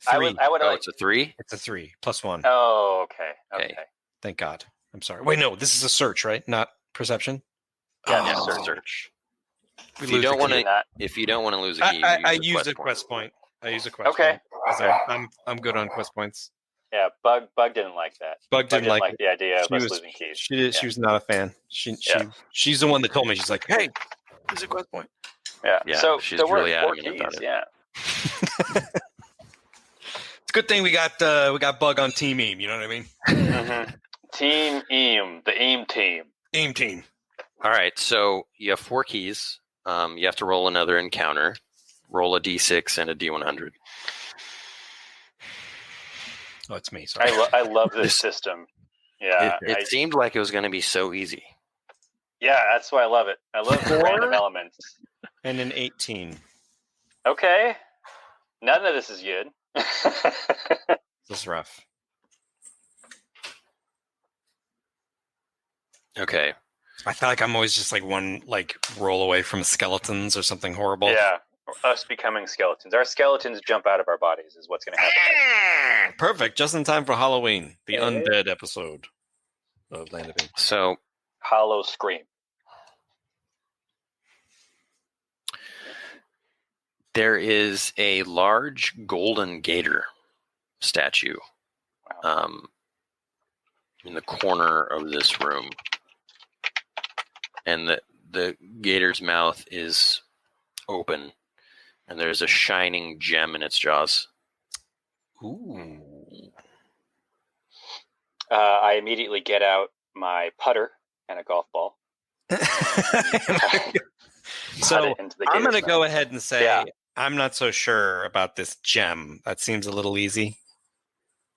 3. It's a 3. It's a 3 plus 1. Oh, okay. Thank God. I'm sorry. Wait, no. This is a search, right? Not perception. Yeah, search. If you don't want to lose a key, I use a quest point. I use a quest point. I'm good on quest points. Yeah, Bug didn't like that. Bug didn't like the idea of us losing keys. She was not a fan. She's the one that told me. She's like, "Hey, there's a quest point." Yeah. So she's really adamant about it. Yeah. It's a good thing we got Bug on Team Eem. You know what I mean? Mm-hmm. Team Eem, the Eem team. Eem team. All right. So you have 4 keys. You have to roll another encounter. Roll a d6 and a d100. Oh, it's me. Sorry. I love this system. Yeah. It seemed like it was going to be so easy. Yeah, that's why I love it. I love the random elements. And an 18. Okay. None of this is good. This is rough. Okay. I feel like I'm always just like one roll away from skeletons or something horrible. Yeah. Us becoming skeletons. Our skeletons jump out of our bodies is what's going to happen. Perfect. Just in time for Halloween, the undead episode of Land of Eem. So, hollow scream. there is a large golden gator statue in the corner of this room. And the gator's mouth is open. And there's a shining gem in its jaws. Ooh. I immediately get out my putter and a golf ball. So it into the I'm going to gator's go mouth. ahead and say Yeah. I'm not so sure about this gem. That seems a little easy.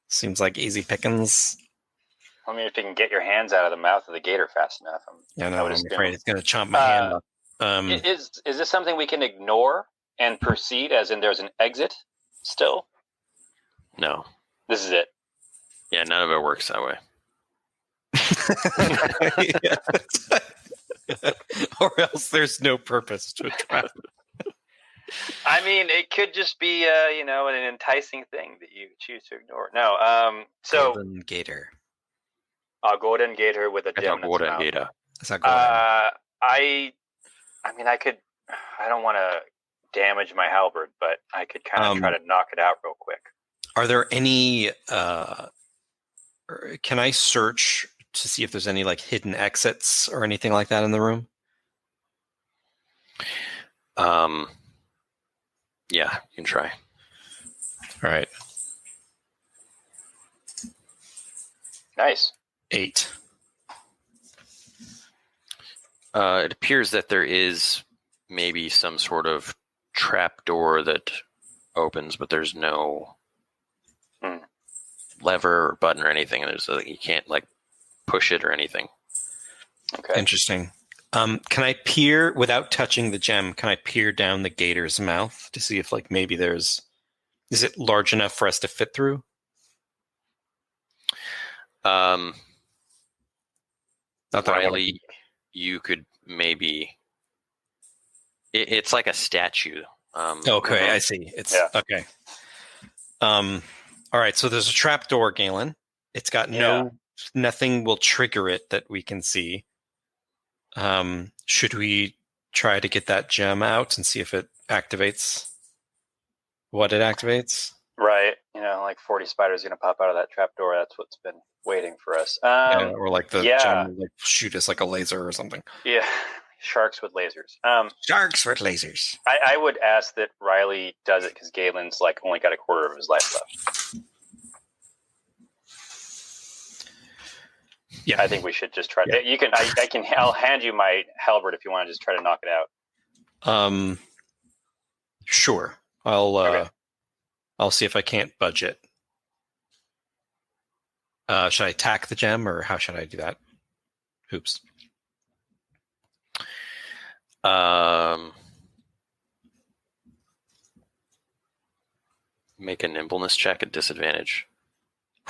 Seems like easy pickings. I mean, if you can get your hands out of the mouth of the gator fast enough, I I would I'm assume. afraid it's going to chomp my hand off. Is this something we can ignore and proceed, as in there's an exit still? No. This is it. Yeah, none of it works that way. Or else there's no purpose to a trap. I mean, it could just be, an enticing thing that you choose to ignore. No, so Golden gator. a golden gator with a I gem thought in its golden mouth. gator. That's not golden. I mean, I don't want to damage my halberd, but I could kind of try to knock it out real quick. Are there any? Can I search to see if there's any like hidden exits or anything like that in the room? Yeah, you can try. All right. Nice. 8. It appears that there is maybe some sort of trap door that opens, but there's no lever or button or anything. And you can't like push it or anything. Okay. Interesting. Can I peer without touching the gem? Can I peer down the gator's mouth to see if like maybe is it large enough for us to fit through? Riley, Riley, you could maybe. It's like a statue. okay, I see. It's okay. All right. So there's a trap door, Galen. It's got nothing will trigger it that we can see. Should we try to get that gem out and see if it activates what it activates? Right. Like 40 spiders going to pop out of that trap door. That's what's been waiting for us. Or like the gem will like shoot us like a laser or something. Yeah. Sharks with lasers. Sharks with lasers. I would ask that Riley does it because Galen's like only got a quarter of his life left. Yeah, I think we should just try. Yeah. I'll hand you my halberd if you want to just try to knock it out. Sure. I'll see if I can't budge it. Should I attack the gem or how should I do that? Oops. Make a nimbleness check at disadvantage.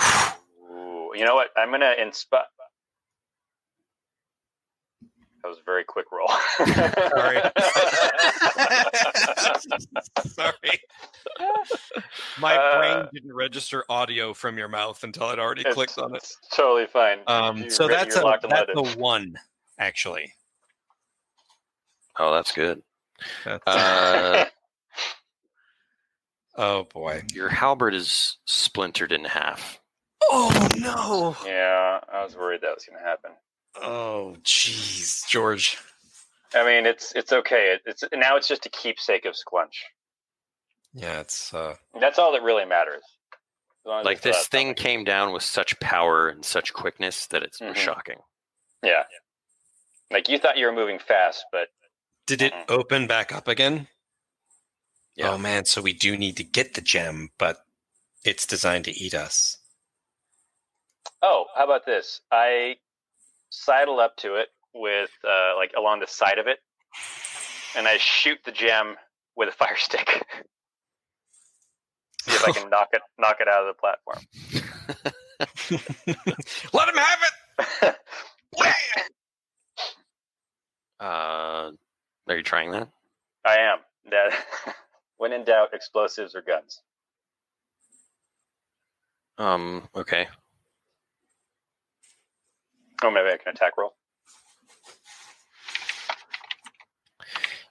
Ooh, you know what? I'm going to inspire. That was a very quick roll. Sorry. Sorry. My brain didn't register audio from your mouth until I'd already clicked on it. It's totally fine. So that's a 1, actually. Oh, that's good. Oh, boy. Your halberd is splintered in half. Oh, no. Yeah, I was worried that was going to happen. Oh, jeez, George. I mean, it's okay. It's just a keepsake of Squunch. Yeah, it's. That's all that really matters. Like this thing came down with such power and such quickness that it was shocking. Yeah. Like you thought you were moving fast, but did it open back up again? Yeah. Oh man, so we do need to get the gem, but it's designed to eat us. Oh, how about this? I sidle up to it with like along the side of it, and I shoot the gem with a fire stick. See if I can knock it out of the platform. Let him have it. Are you trying that? I am. That when in doubt, explosives or guns. Okay. Oh, maybe I can attack roll.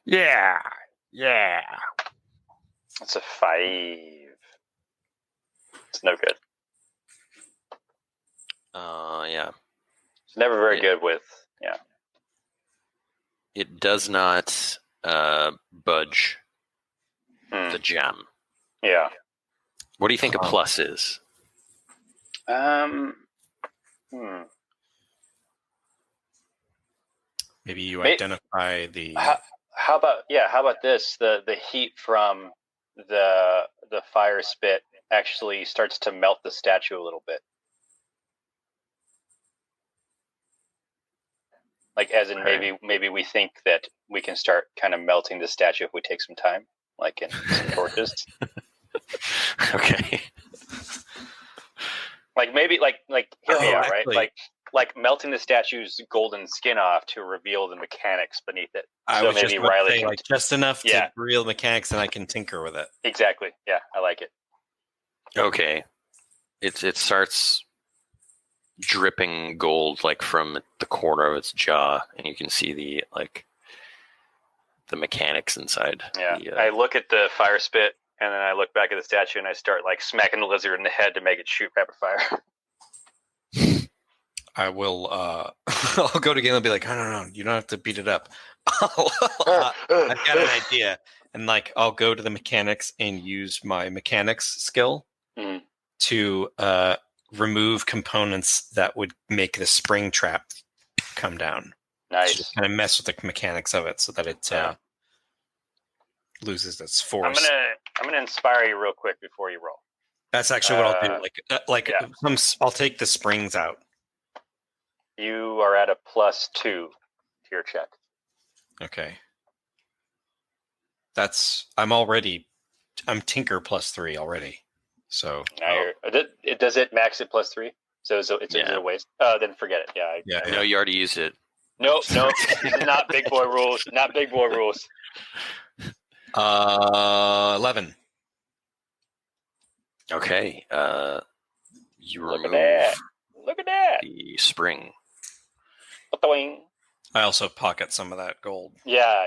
Yeah. It's a 5. It's no good. Yeah. It's never very good with, yeah. It does not budge the gem. Yeah. What do you think a plus is? Maybe you identify the. How about this? The heat from the fire spit actually starts to melt the statue a little bit. Like, as in, maybe we think that we can start kind of melting the statue if we take some time, like in some torches. Okay. Like maybe like hear me out, actually- right? Like melting the statue's golden skin off to reveal the mechanics beneath it. I So was maybe just about to Riley say, can- like, just enough Yeah. to real mechanics, and I can tinker with it. Exactly. Yeah, I like it. Okay. It starts dripping gold like from the corner of its jaw, and you can see the mechanics inside. Yeah. The, I look at the fire spit, and then I look back at the statue, and I start like smacking the lizard in the head to make it shoot rapid fire. I will. I'll go to Galen and be like, no, you don't have to beat it up. I've got an idea, and like I'll go to the mechanics and use my mechanics skill Mhm. to remove components that would make the spring trap come down. Nice. Just kind of mess with the mechanics of it so that it loses its force. I'm gonna inspire you real quick before you roll. That's actually what I'll do. yeah. I'll take the springs out. You are at a +2 to your check. Okay. I'm Tinker +3 already. So Now does it max at +3? So it's a waste. Then forget it. Yeah. I know you already used it. No, not big boy rules. Not big boy rules. 11. Okay. You Look at remove that. Look at that. the spring. Boing. I also pocket some of that gold. Yeah.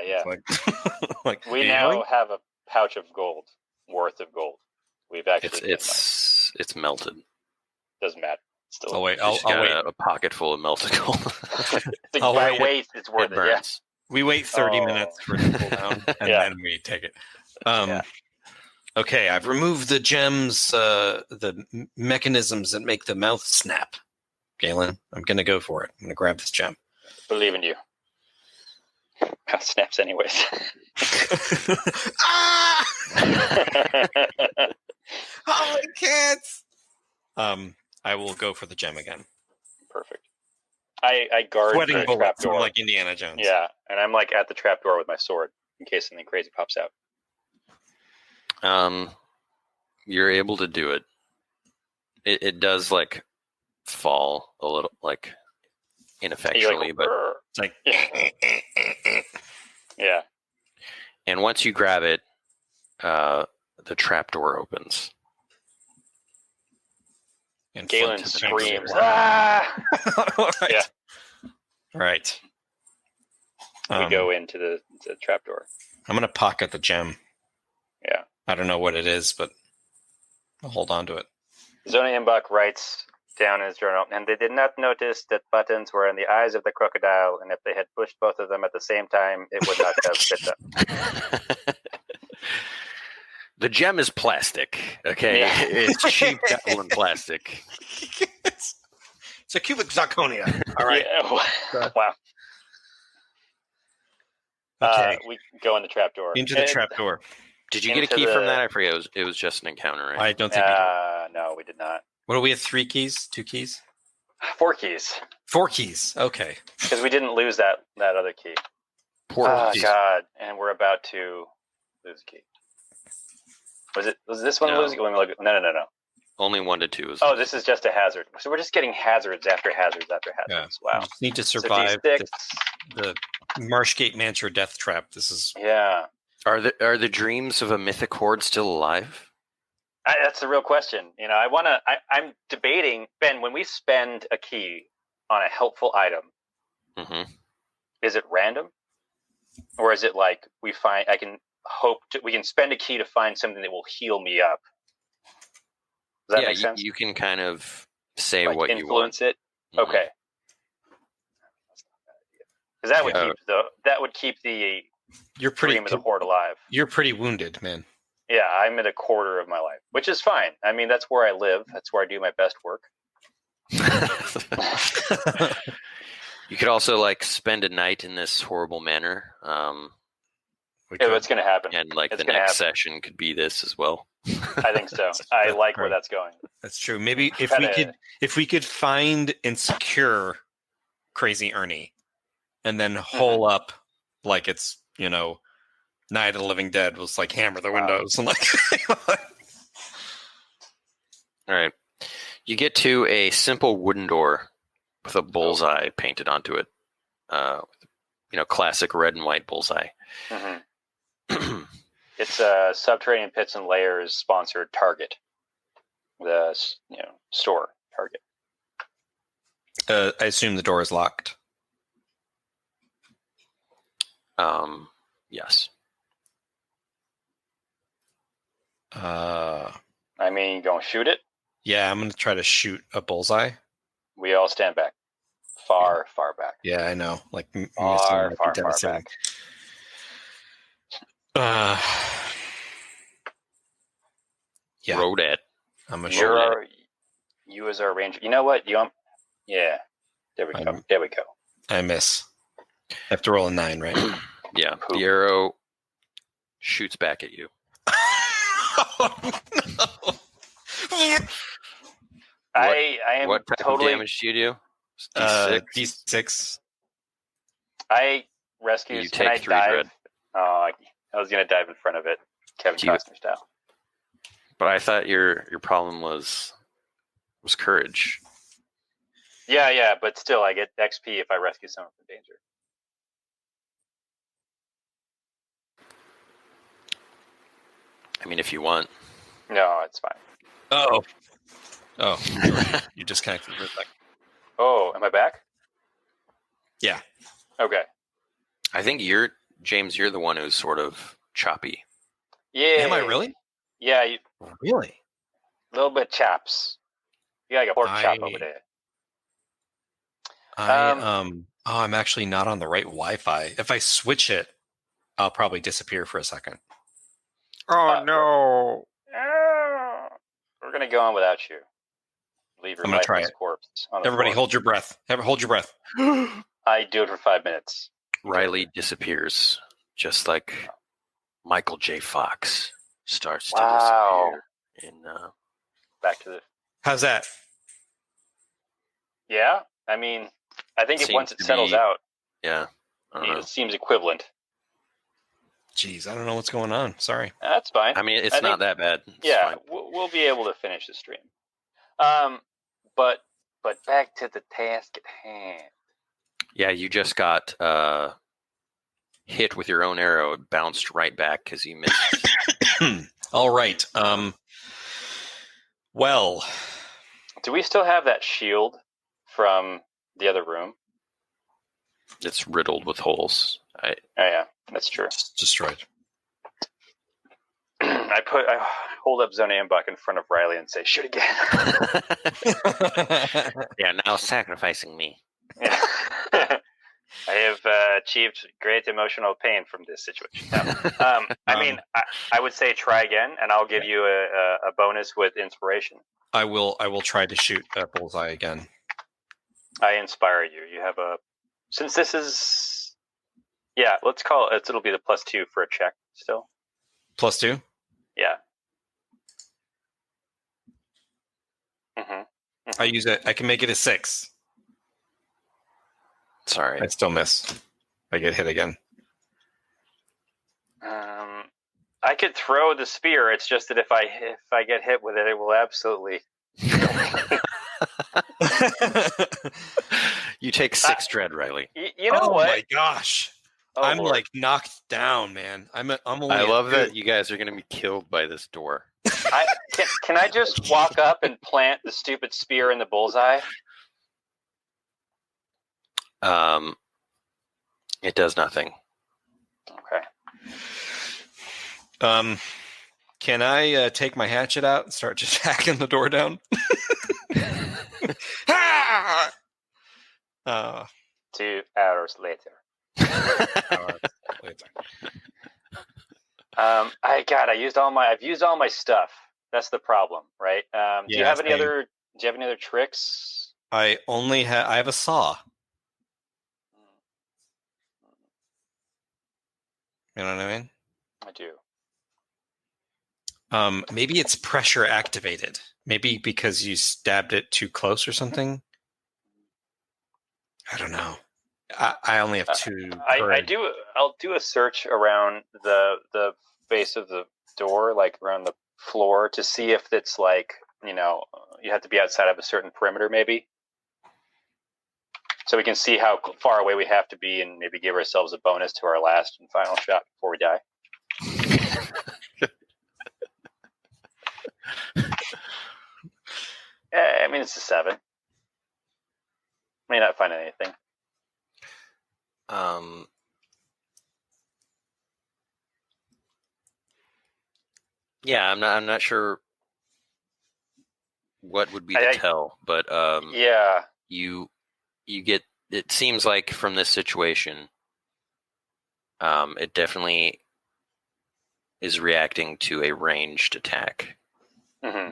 Like We really? now have a pouch of gold, worth of gold. We've actually. It's melted. Doesn't matter. Still. Oh wait, Just I'll got wait. a pocket full of melted gold. I'll by wait. weight, it's worth It it. Yeah. burns. We wait 30 Oh. minutes for it to cool down, and Yeah. then we take it. Yeah. Okay, I've removed the gems, the mechanisms that make the mouth snap. Galen, I'm going to go for it. I'm going to grab this gem. Believe in you. Snaps anyways. Ah! Holy cats! I will go for the gem again. Perfect. I guard Sweating the bullets, trap I'm door. like Indiana Jones. Yeah, and I'm like at the trap door with my sword in case something crazy pops out. You're able to do it. It does like fall a little, like ineffectually, but "Grr." It's like, Yeah. and once you grab it, the trapdoor opens. in Galen front of the chamber. screams. Ah! All right. Yeah. All right. We go into the trap door. I'm going to pocket the gem. Yeah. I don't know what it is, but I'll hold on to it. Zona Imbach writes down in his journal, and they did not notice that buttons were in the eyes of the crocodile, and if they had pushed both of them at the same time, it would not have fit them. The gem is plastic. Okay, Yeah. it's cheap Dublin plastic. It's a cubic zirconia. All right. Yeah. Wow. Okay. We go in the trap door. Into the trapdoor. Did you get a Into key from the- that? I forget. It was just an encounter, right? I don't think we did. No, we did not. What do we have? 3 keys? 2 keys? 4 keys, 4 keys. Okay. because we didn't lose that other key. Poor Oh keys. God! And we're about to lose a key. Was this one No. losing? Let me look. No. Only 1 to 2 is. Oh, this is just a hazard. So we're just getting hazards after hazards after hazards. You Wow. just need to So survive D6. the Marshgate Mansion death trap. This is Yeah. Are the dreams of a mythic horde still alive? That's the real question. You know, I'm debating, Ben, when we spend a key on a helpful item, Mm-hmm. is it random? Or is it like we can spend a key to find something that will heal me up? Does that make sense? You can kind of say Like what you want. influence it? Mhm. Okay. Because that would Yeah. keep the you're pretty dream of the horde alive. you're pretty wounded, man. Yeah, I'm at a quarter of my life, which is fine. I mean, that's where I live. That's where I do my best work. You could also like spend a night in this horrible manor, It's going to happen. And like It's the gonna next happen. session could be this as well. I think so. I like where true. that's going. That's true. Maybe Kinda- if we could find and secure Crazy Ernie, and then hole up like it's Night of the Living Dead was like hammer the windows and like. All right. You get to a simple wooden door with a bullseye painted onto it. Classic red and white bullseye. Mhm. It's Subterranean Pits and Layers sponsored Target, the store Target. I assume the door is locked. Yes. I mean, you gonna shoot it? Yeah, I'm gonna try to shoot a bullseye. We all stand back, far back. Yeah, I know. Like Far devastating. back. Yeah, Rodette. I'm a shoot. You as our ranger. You know what? Yeah. There we go. There we go. I miss. I have to roll a 9, right? Yeah. Poop. The arrow shoots back at you. Oh, no. I am What type totally. of damage do you do? D6? D6. I rescue. You Can take I 3 dive? dread. Oh, I was gonna dive in front of it, Kevin You- Costner style. But I thought your problem was courage. Yeah, but still, I get XP if I rescue someone from danger. I mean, if you want. No, it's fine. Oh, you disconnected for a second. Oh, am I back? Yeah. Okay. I think James, you're the one who's sort of choppy. Yeah. Am I really? Yeah, a Really? little bit chaps. You got like a pork chop over there. I'm actually not on the right Wi-Fi. If I switch it, I'll probably disappear for a second. Oh, no. We're gonna go on without you. Leave your I'm gonna try lifeless it. corpse on the Everybody floor. hold your breath. Hold your breath. I do it for 5 minutes. Riley disappears, just like Michael J. Fox starts Wow. to disappear. Back to the. How's that? Yeah, I mean, I think Seems once it to settles be- out, Yeah. I don't know. it seems equivalent. Jeez, I don't know what's going on. Sorry. That's fine. I mean, it's I not think- that bad. It's Yeah, fine. we'll be able to finish the stream. But back to the task at hand. Yeah, you just got hit with your own arrow. It bounced right back because you missed. All right. Well, Do we still have that shield from the other room? It's riddled with holes. Oh yeah, that's true. it's destroyed. I hold up Zone Ambach in front of Riley and say, "Shoot again." Yeah, now sacrificing me. Yeah. I have achieved great emotional pain from this situation. No. I mean, I would say try again, and I'll give you a bonus with inspiration. I will try to shoot a bullseye again. I inspire you. You have since this is, let's call it. It'll be the +2 for a check still. +2? Yeah. Mm-hmm. I use it. I can make it a 6. Sorry. I still miss. I get hit again. I could throw the spear. It's just that if I get hit with it, it will absolutely. You take 6 dread, Riley. You know oh what? my gosh! Oh, I'm Lord. like knocked down, man. I'm only. I at love 2. that you guys are going to be killed by this door. Can I just walk up and plant the stupid spear in the bullseye? It does nothing. Okay. Can I take my hatchet out and start just hacking the door down? 2 hours later. Later. I've used all my stuff. That's the problem, right? Do you have any same. other tricks? I have a saw. You know what I mean? I do. Maybe it's pressure activated. Maybe because you stabbed it too close or something. I don't know. I only have 2. I'll do a search around the base of the door, like around the floor, to see if it's like, you have to be outside of a certain perimeter, maybe. So we can see how far away we have to be, and maybe give ourselves a bonus to our last and final shot before we die. I mean, it's a 7. May not find anything. Yeah, I'm not sure what would be the tell, but yeah, you get. It seems like from this situation, it definitely is reacting to a ranged attack. Mm-hmm.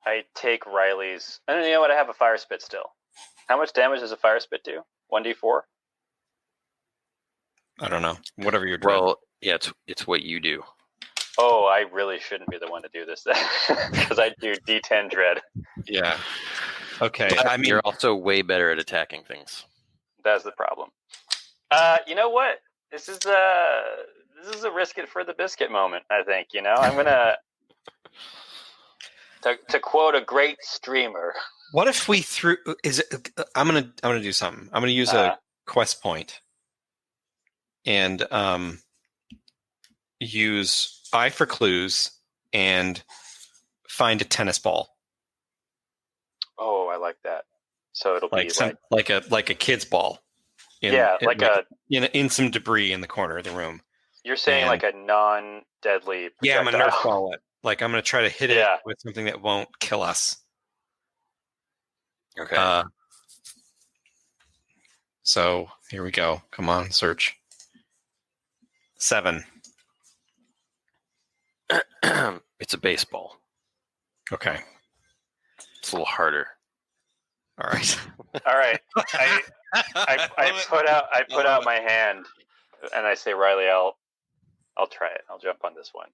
I take Riley's. And you know what? I have a fire spit still. How much damage does a fire spit do? 1d4. I don't know. Whatever you're doing. Well, yeah, it's what you do. Oh, I really shouldn't be the one to do this then, because I do D10 dread. Yeah. Okay. But I mean, you're also way better at attacking things. That's the problem. You know what? This is a risk it for the biscuit moment. I think. I'm gonna to quote a great streamer. what if we threw? I'm gonna do something. I'm gonna use a quest point, and use Eye for Clues and find a tennis ball. Oh, I like that. So it'll be like a kid's ball. In some debris in the corner of the room. You're saying like a non-deadly projectile. Yeah, I'm gonna nerf ball it. Like I'm gonna try to hit it with something that won't kill us. Okay. So here we go. Come on, search. 7. It's a baseball. Okay. It's a little harder. All right. All right. I put out my hand, and I say, Riley, I'll try it. I'll jump on this one.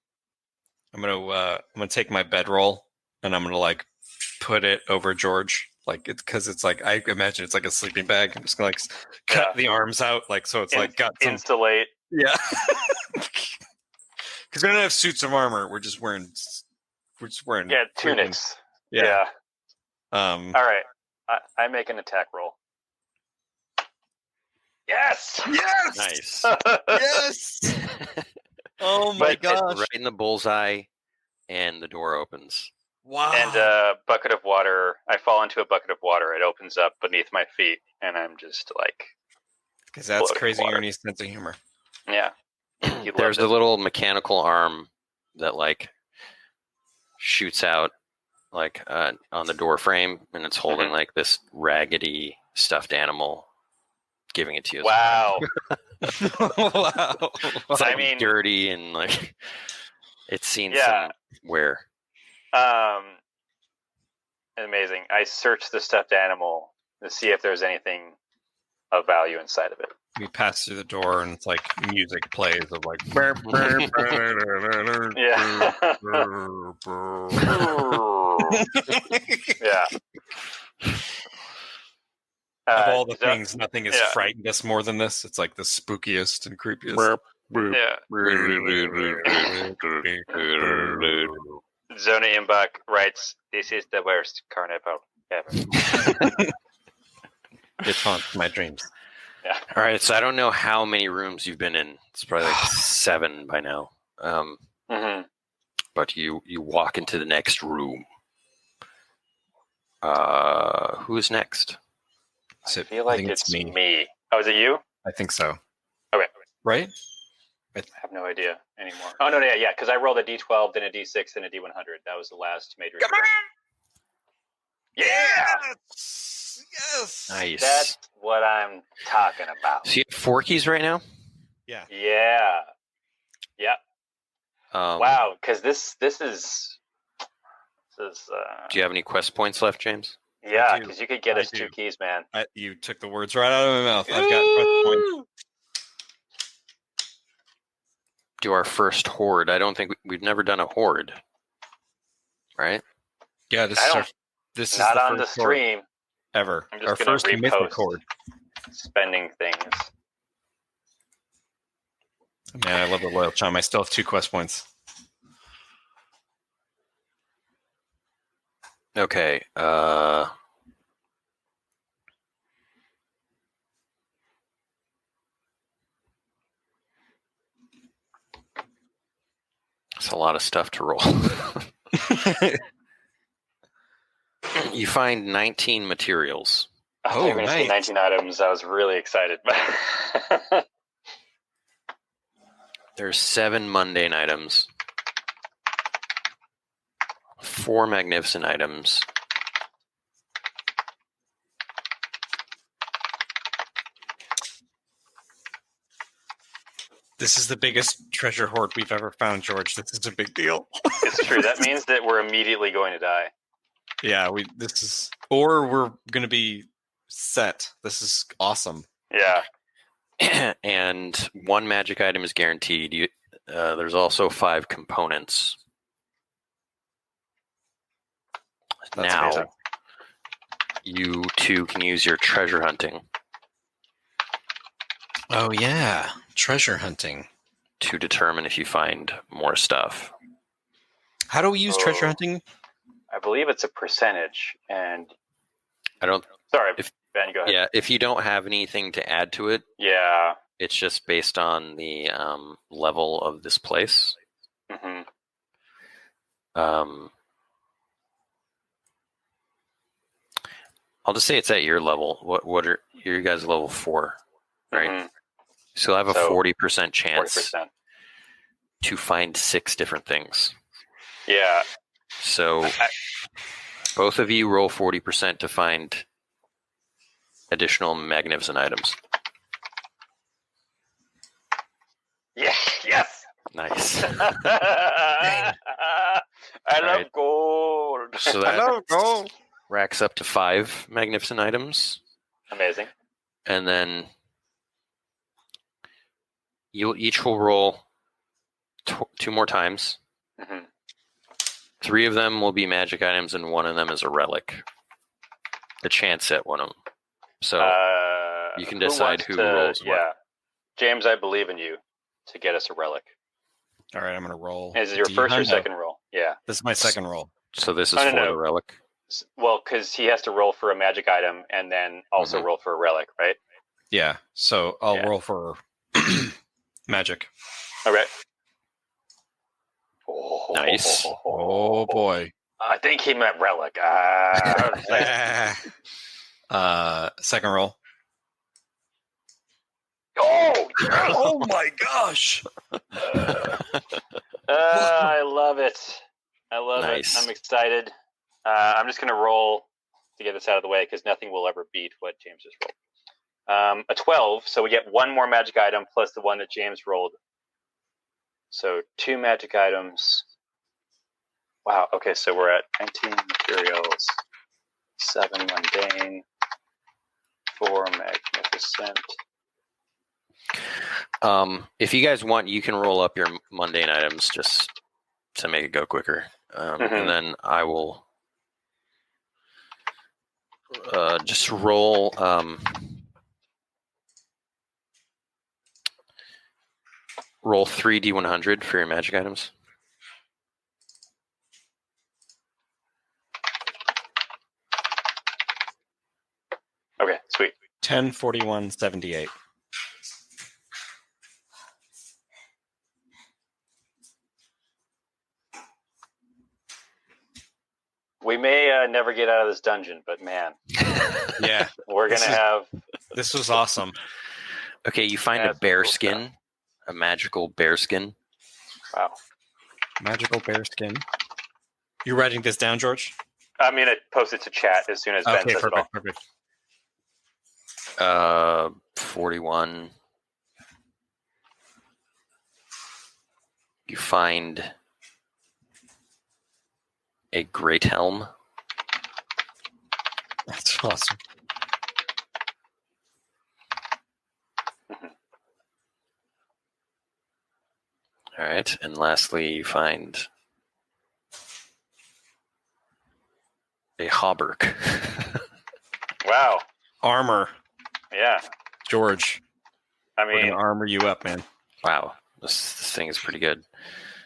I'm gonna take my bedroll and I'm gonna like put it over George, like because it's like I imagine it's like a sleeping bag. I'm just gonna like cut the arms out, like so it's like got some insulate. Yeah. Because we don't have suits of armor. We're just wearing tunics. Yeah. All right. I make an attack roll. Yes. Yes. Nice. Yes. Oh my gosh! Right in the bullseye, and the door opens. Wow! And a bucket of water. I fall into a bucket of water. It opens up beneath my feet, and I'm just like, because that's crazy Ernie's sense of humor. Yeah. There's a little mechanical arm that like shoots out like on the door frame, and it's holding like this raggedy stuffed animal, giving it to you. Wow. Wow. It's like dirty and like it's seen some wear. Amazing. I search the stuffed animal to see if there's anything of value inside of it. We pass through the door and it's like music plays of like yeah. Of all the things, nothing has frightened us more than this. It's like the spookiest and creepiest. Zona Imbach writes, "This is the worst carnival ever." It haunts my dreams. Yeah. All right, so I don't know how many rooms you've been in. It's probably like 7 by now. But you walk into the next room. Who is next? I feel like it's me. Oh, is it you? I think so. Okay. Right? I have no idea anymore. Oh, no, yeah, because I rolled a D12, then a D6, then a D100. That was the last major. Come on! Yeah! Yes! Nice. That's what I'm talking about. So you have 4 keys right now? Yeah. Yeah. Yeah. Wow, because this is... Do you have any quest points left, James? Yeah, do. because you could get I us 2 do. keys, man. You took the words right out of my mouth. I've got quest points. Do our first horde. I don't think we've never done a horde, right? Yeah, this is Not the on the first horde stream. ever. I'm just Our gonna first mythic repost horde. spending things. Man, I love the loyal chum. I still have 2 quest points. Okay. It's a lot of stuff to roll. You find 19 materials. Oh, you're going to say nice. 19 items. I was really excited. There's 7 mundane items, 4 magnificent items, This is the biggest treasure hoard we've ever found, George. This is a big deal. It's true. That means that we're immediately going to die. Yeah, or we're going to be set. This is awesome. Yeah. and 1 magic item is guaranteed. There's also 5 components. That's now, amazing. you 2 can use your treasure hunting Oh, yeah. Treasure hunting. to determine if you find more stuff. How do we use treasure hunting? I believe it's a percentage. And I don't. sorry, If- Ben, go ahead. Yeah, if you don't have anything to add to it, Yeah. it's just based on the level of this place. hmm I'll just say it's at your level. What are you guys level 4, right? Mhm. So you'll have a So, 40% chance 40%. to find 6 different things. Yeah. So both of you roll 40% to find additional magnificent items. Yeah. Yes. Nice. I love right. gold. So that racks up to 5 magnificent items. Amazing. And then you each will roll 2 more times. hmm 3 of them will be magic items, and 1 of them is a relic. The chance at one of them. So you can decide who rolls what. Yeah. James, I believe in you to get us a relic. All right, I'm going to roll. Is it your first or second roll? Yeah. This is my second roll. So this is No, for no. the relic. Well, because he has to roll for a magic item and then also roll for a relic, right? Yeah, so I'll Yeah. roll for magic. Okay. Nice. Oh, boy. I think he meant relic. Second roll. Oh, Oh, my gosh. I love it. I love Nice. it. I'm excited. I'm just going to roll to get this out of the way because nothing will ever beat what James just rolled. A 12, so we get 1 more magic item plus the one that James rolled. So 2 magic items. Wow, okay, so we're at 19 materials, 7 mundane, 4 magnificent. If you guys want, you can roll up your mundane items just to make it go quicker. And then I will just roll roll 3d100 for your magic items. Okay, sweet. 10, 41, 78. We may never get out of this dungeon, but man, Yeah, we're going to have... this was awesome. Okay, you find a That's bear cool skin, stuff. a magical bear skin. Wow. Magical bear skin. You writing this down, George? I'm going to post it to chat as soon as Ben Okay, says it all. perfect. 41. You find a great helm. That's awesome. All right, and lastly, you find a hauberk. Wow. Armor. Yeah. George, I we're going mean, to armor you up, man. Wow, this thing is pretty good.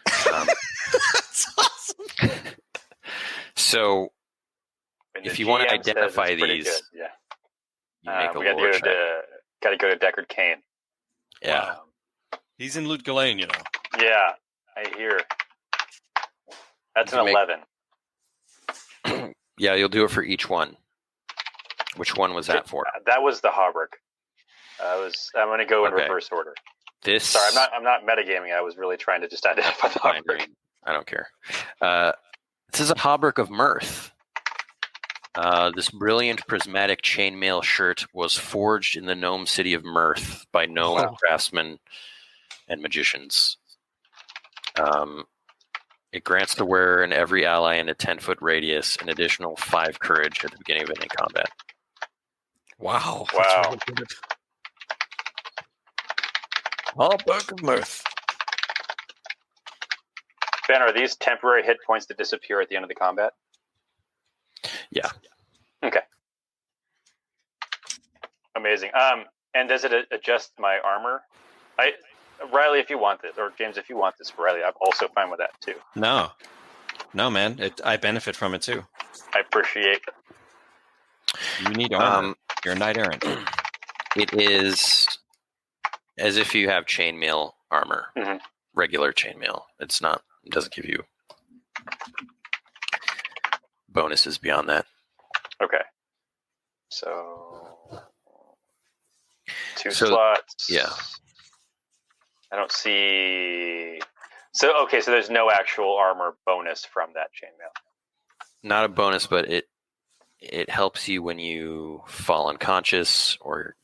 That's awesome. So, and if the you want to GM says identify it's pretty these, good, yeah. you make a We lore check. got to go to Deckard Cain. Yeah. He's in Loot Ghislaine, you know. Yeah, I hear. That's You an make- 11. Yeah, you'll do it for each one. Which one was that for? That was the Hauberk. I'm going to go in Okay. reverse order. This. Sorry, I'm not metagaming. I was really trying to just identify the Fine, Hauberk. I don't care. This is a hauberk of mirth. This brilliant prismatic chainmail shirt was forged in the gnome city of Mirth by gnome craftsmen and magicians. It grants the wearer and every ally in a 10-foot radius an additional 5 courage at the beginning of any combat. Wow. Wow. That's really good. Hauberk of Mirth. Ben, are these temporary hit points that disappear at the end of the combat? Yeah. Okay. Amazing. And does it adjust my armor? Riley, if you want this, or James, if you want this, Riley, I'm also fine with that too. No, man. I benefit from it too. I appreciate it. You need armor. You're a knight errant. It is as if you have chainmail armor, regular chainmail. It doesn't give you bonuses beyond that. Okay. So 2 slots. Yeah. I don't see. So there's no actual armor bonus from that chainmail. Not a bonus, but it helps you when you fall unconscious or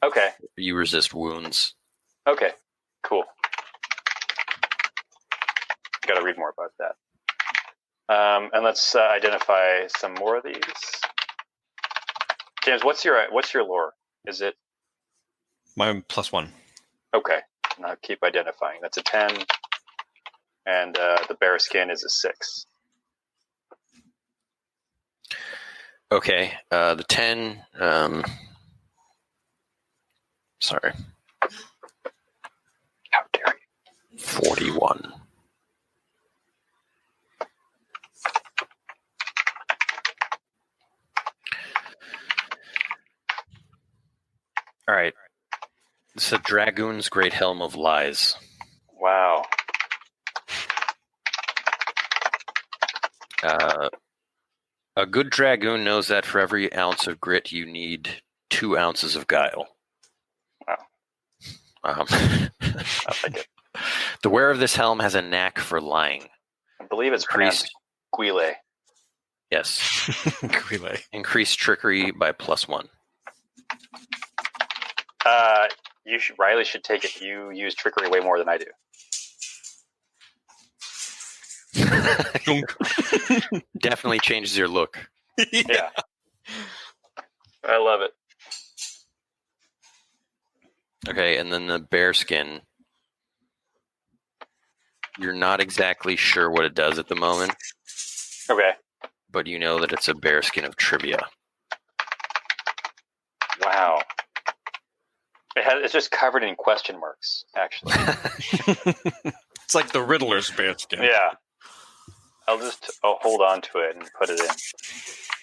you resist wounds. Okay. Cool. Got to read more about that. And let's identify some more of these. James, what's your lore? Is it My +1. okay? And I'll keep identifying. That's a 10, and the bear skin is a 6. Okay, the 10. Sorry. How dare you? 41. All right. It's a Dragoon's Great Helm of Lies. Wow. A good Dragoon knows that for every ounce of grit, you need 2 ounces of guile. Wow. I like it. The wearer of this helm has a knack for lying. I believe it's pronounced Guile. Yes. Guile. Increased trickery by +1. Riley should take it. You use trickery way more than I do. Definitely changes your look. Yeah. I love it. Okay, and then the bear skin. You're not exactly sure what it does at the moment, Okay. but you know that it's a bear skin of trivia. Wow. It's just covered in question marks, actually. It's like the Riddler's bearskin. Yeah. I'll hold on to it and put it in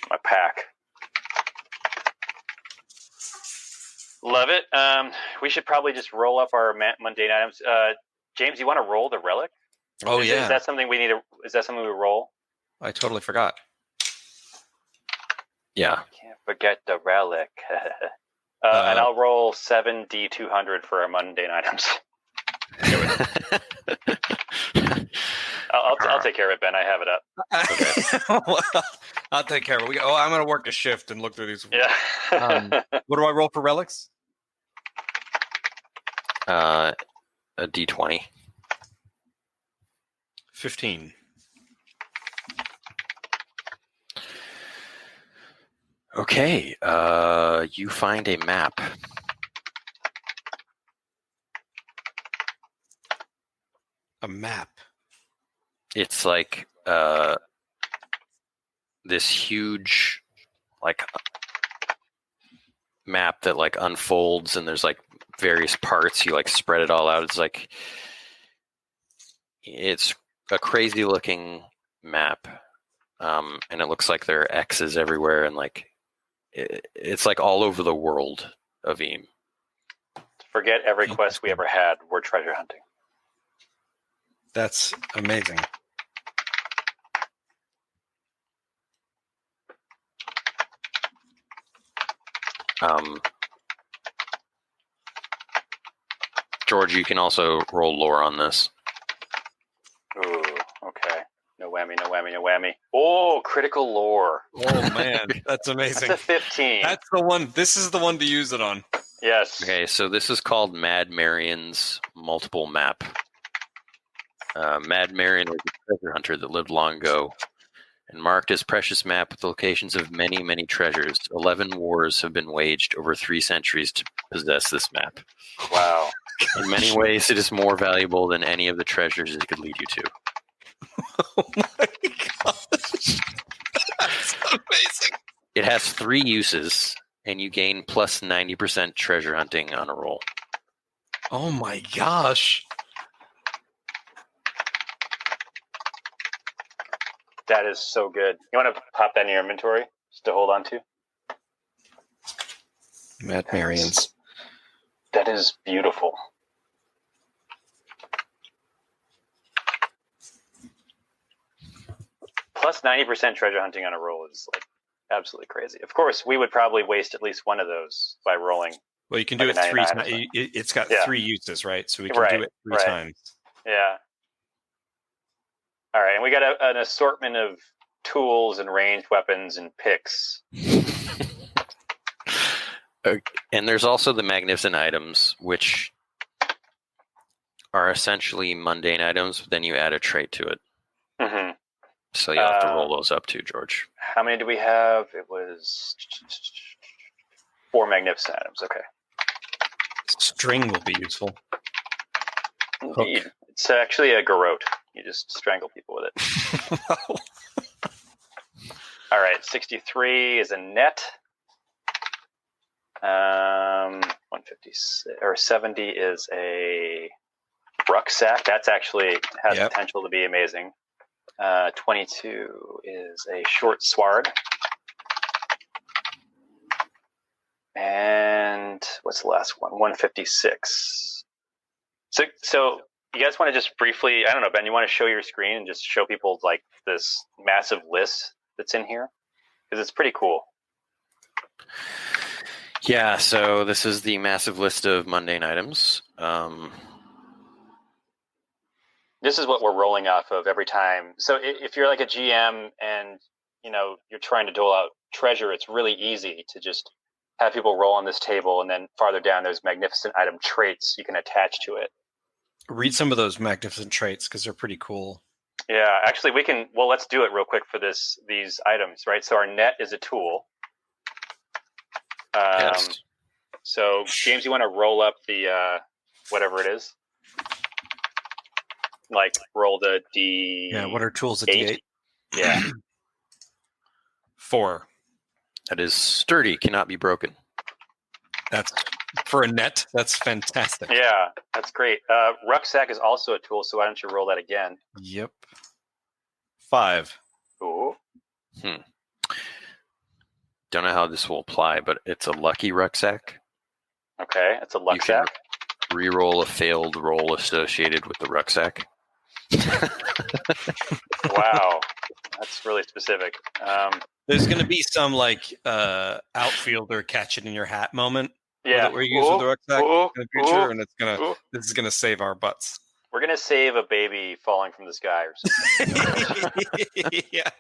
my pack. Love it. We should probably just roll up our mundane items. James, you want to roll the relic? Oh, Is that something we need to? Is that something we roll? I totally forgot. Yeah. Can't forget the relic. And I'll roll 7d200 for our mundane items. I'll take care of it, Ben. I have it up. Okay. I'll take care of it. I'm going to work a shift and look through these. Yeah. What do I roll for relics? A D20. 15. Okay, you find a map. A map. It's like this huge like map that like unfolds, and there's like various parts. You like spread it all out. It's a crazy looking map, and it looks like there are X's everywhere, and like it's like all over the world of Eem. Forget every quest we ever had. We're treasure hunting. That's amazing. George, you can also roll lore on this. Ooh, okay. No whammy, no whammy, no whammy. Oh, critical lore. Oh man, that's amazing. That's a 15. That's the one. This is the one to use it on. Yes. Okay, so this is called Mad Marion's multiple map. Mad Marion was a treasure hunter that lived long ago and marked his precious map with the locations of many, many treasures. 11 wars have been waged over 3 centuries to possess this map. Wow. In many ways, it is more valuable than any of the treasures it could lead you to. Oh my gosh. That's amazing. It has 3 uses, and you gain plus 90% treasure hunting on a roll. Oh my gosh. That is so good. You want to pop that in your inventory just to hold on to? Mad Marion's. That is beautiful. Plus 90% treasure hunting on a roll is like absolutely crazy. Of course, we would probably waste at least one of those by rolling. Well, you can do Like it a 3 99 or times. something. It's got Yeah. 3 uses, right? So we can Right, do it 3 right. times. Yeah. All right, and we got an assortment of tools and ranged weapons and picks. And there's also the magnificent items, which are essentially mundane items, but then you add a trait to it. Mm-hmm. So you'll have to roll those up too, George. How many do we have? It was 4 magnificent items. Okay. String will be useful. Indeed. It's actually a garrote. You just strangle people with it. All right, 63 is a net. 156 or 70 is a rucksack. That's actually has Yep. potential to be amazing. 22 is a short sword. And what's the last one? 156. So you guys want to just briefly, I don't know, Ben, you want to show your screen and just show people like this massive list that's in here? Because it's pretty cool. Yeah, so this is the massive list of mundane items. This is what we're rolling off of every time. So if you're like a GM and you're trying to dole out treasure, it's really easy to just have people roll on this table, and then farther down there's magnificent item traits you can attach to it. Read some of those magnificent traits because they're pretty cool. Yeah, actually we can. Well, let's do it real quick for these items, right? So our net is a tool. Yes. So James, you want to roll up the whatever it is? Like roll the D. Yeah, what are tools at 8? D8? Yeah. 4. That is sturdy, cannot be broken. That's for a net. That's fantastic. Yeah, that's great. Rucksack is also a tool, so why don't you roll that again? Yep. 5. Ooh. Don't know how this will apply, but it's a lucky rucksack. Okay, it's a You can rucksack. re-roll a failed roll associated with the rucksack. Wow, that's really specific. There's going to be some like outfielder catch it in your hat moment. Yeah, That we're using with the rucksack ooh, in the future, ooh, and it's gonna. ooh. This is gonna save our butts. We're gonna save a baby falling from the sky or something. Yeah.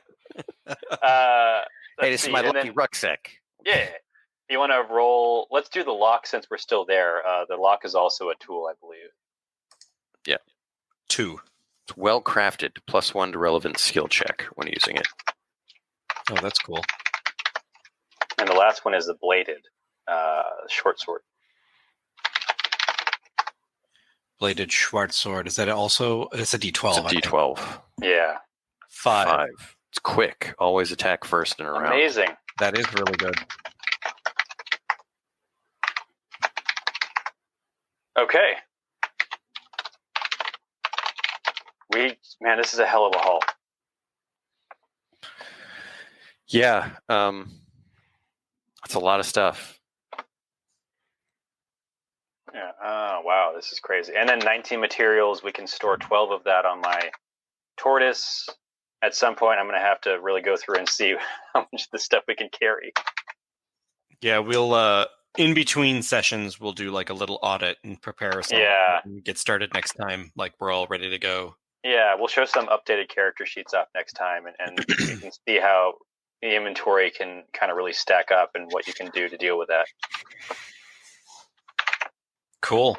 Hey, this is my lucky rucksack. Yeah, you want to roll? Let's do the lock since we're still there. The lock is also a tool, I believe. 2. It's well crafted, +1 to relevant skill check when using it. Oh, that's cool. And the last one is the bladed short sword. Bladed Schwarz sword. Is that also? It's a D12. It's a D12. Yeah. 5. It's quick. Always attack first in a round. Amazing. That is really good. Okay. Man, this is a hell of a haul. Yeah. That's a lot of stuff. Yeah. Oh, wow, this is crazy. And then 19 materials. We can store 12 of that on my tortoise. At some point, I'm going to have to really go through and see how much of the stuff we can carry. Yeah, we'll in between sessions we'll do like a little audit and prepare us. Yeah. And get started next time. Like we're all ready to go. Yeah, we'll show some updated character sheets up next time, and you can see how the inventory can kind of really stack up and what you can do to deal with that. Cool.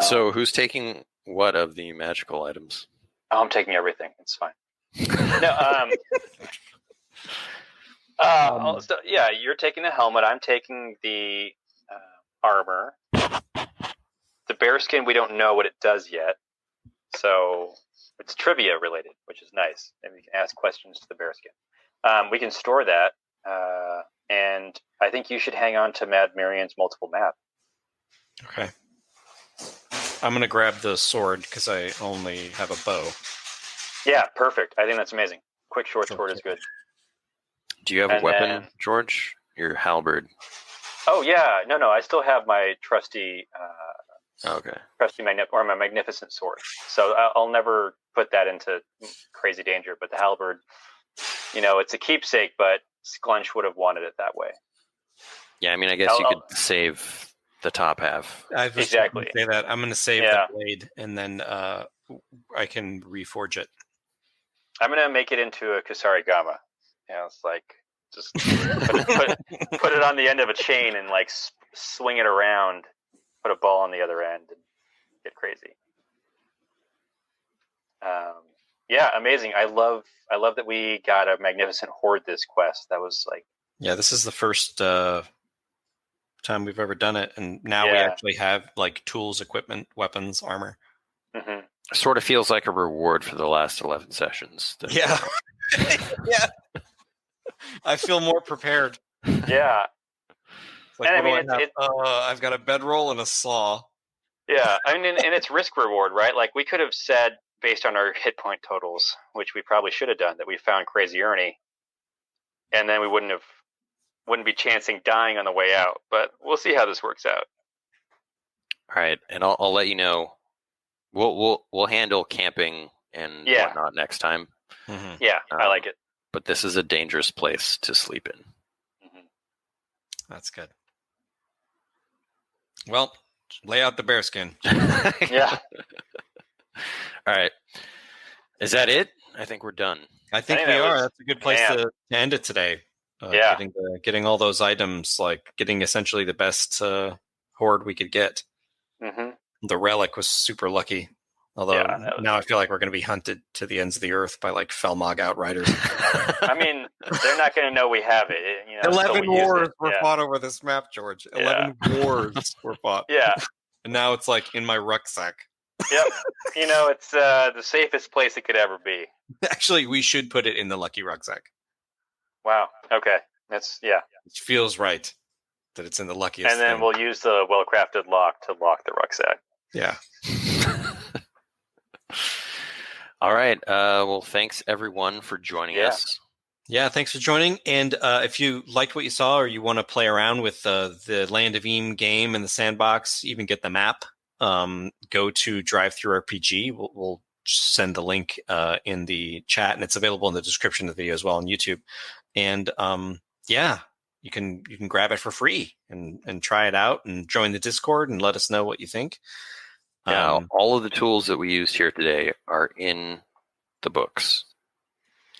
So who's taking what of the magical items? Oh, I'm taking everything. It's fine. No, so, yeah, you're taking the helmet. I'm taking the armor. The bearskin, we don't know what it does yet. So it's trivia related, which is nice. And we can ask questions to the bearskin. We can store that. And I think you should hang on to Marion's multiple map. Okay. I'm going to grab the sword because I only have a bow. Yeah, perfect. I think that's amazing. Quick short sword is good. Do you have a weapon, George? Your halberd. Oh, yeah. No. I still have my trusty... my magnificent sword. So I'll never put that into crazy danger. But the halberd, it's a keepsake, but Sklunch would have wanted it that way. Yeah, I mean, I guess you could save the top half. I was Exactly. going to say that. I'm going to save the blade, and then I can reforge it. I'm going to make it into a Kusari Gama. It's like just put it on the end of a chain and like swing it around, put a ball on the other end, and get crazy. Yeah, amazing. I love that we got a magnificent horde this quest. That was like... Yeah, this is the first time we've ever done it, and now we actually have like tools, equipment, weapons, armor. Mm-hmm. Sort of feels like a reward for the last 11 sessions. Yeah. Yeah. I feel more prepared. Yeah. Like, I've got a bedroll and a saw. Yeah, I mean, and it's risk reward, right? Like we could have said, based on our hit point totals, which we probably should have done, that we found Crazy Ernie, and then we wouldn't be chancing dying on the way out. But we'll see how this works out. All right, and I'll let you know. We'll handle camping and whatnot next time. Mm-hmm. Yeah, I like it. But this is a dangerous place to sleep in. Mm-hmm. That's good. Well, lay out the bearskin. Yeah. All right. Is that it? I think we're done. I think we are. That's a good place to end it today. Getting all those items, like getting essentially the best horde we could get. Mm-hmm. The relic was super lucky. Although now I feel like we're going to be hunted to the ends of the earth by like Felmog Outriders. I mean, they're not going to know we have it. 11 wars were fought over this map, George. 11 wars were fought. Yeah. And now it's like in my rucksack. Yep. It's the safest place it could ever be. Actually, we should put it in the lucky rucksack. Wow. Okay. That's, It feels right that it's in the luckiest And then thing. we'll use the well-crafted lock to lock the rucksack. Yeah. All right. Well, thanks everyone for joining us. Yeah, thanks for joining. And if you liked what you saw, or you want to play around with the Land of Eem game and the sandbox, even get the map, go to drive-through-RPG. We'll send the link in the chat, and it's available in the description of the video as well on YouTube. And you can grab it for free and try it out and join the Discord and let us know what you think. Now, all of the tools that we used here today are in the books.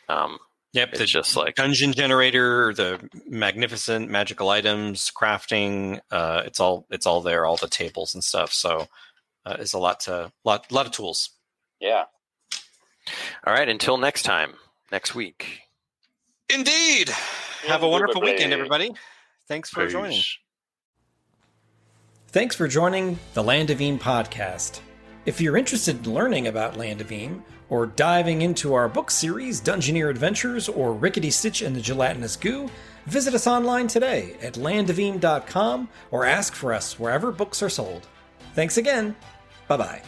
Yep, it's just like dungeon generator, the magnificent magical items, crafting. It's all there, all the tables and stuff. So it's a lot of tools. Yeah. All right. Until next time, next week. Indeed. Have a wonderful weekend, everybody. Thanks for joining. Thanks for joining the Land of Eem podcast. If you're interested in learning about Land of Eem, or diving into our book series, Dungeoneer Adventures, or Rickety Stitch and the Gelatinous Goo, visit us online today at landofelem.com or ask for us wherever books are sold. Thanks again. Bye-bye.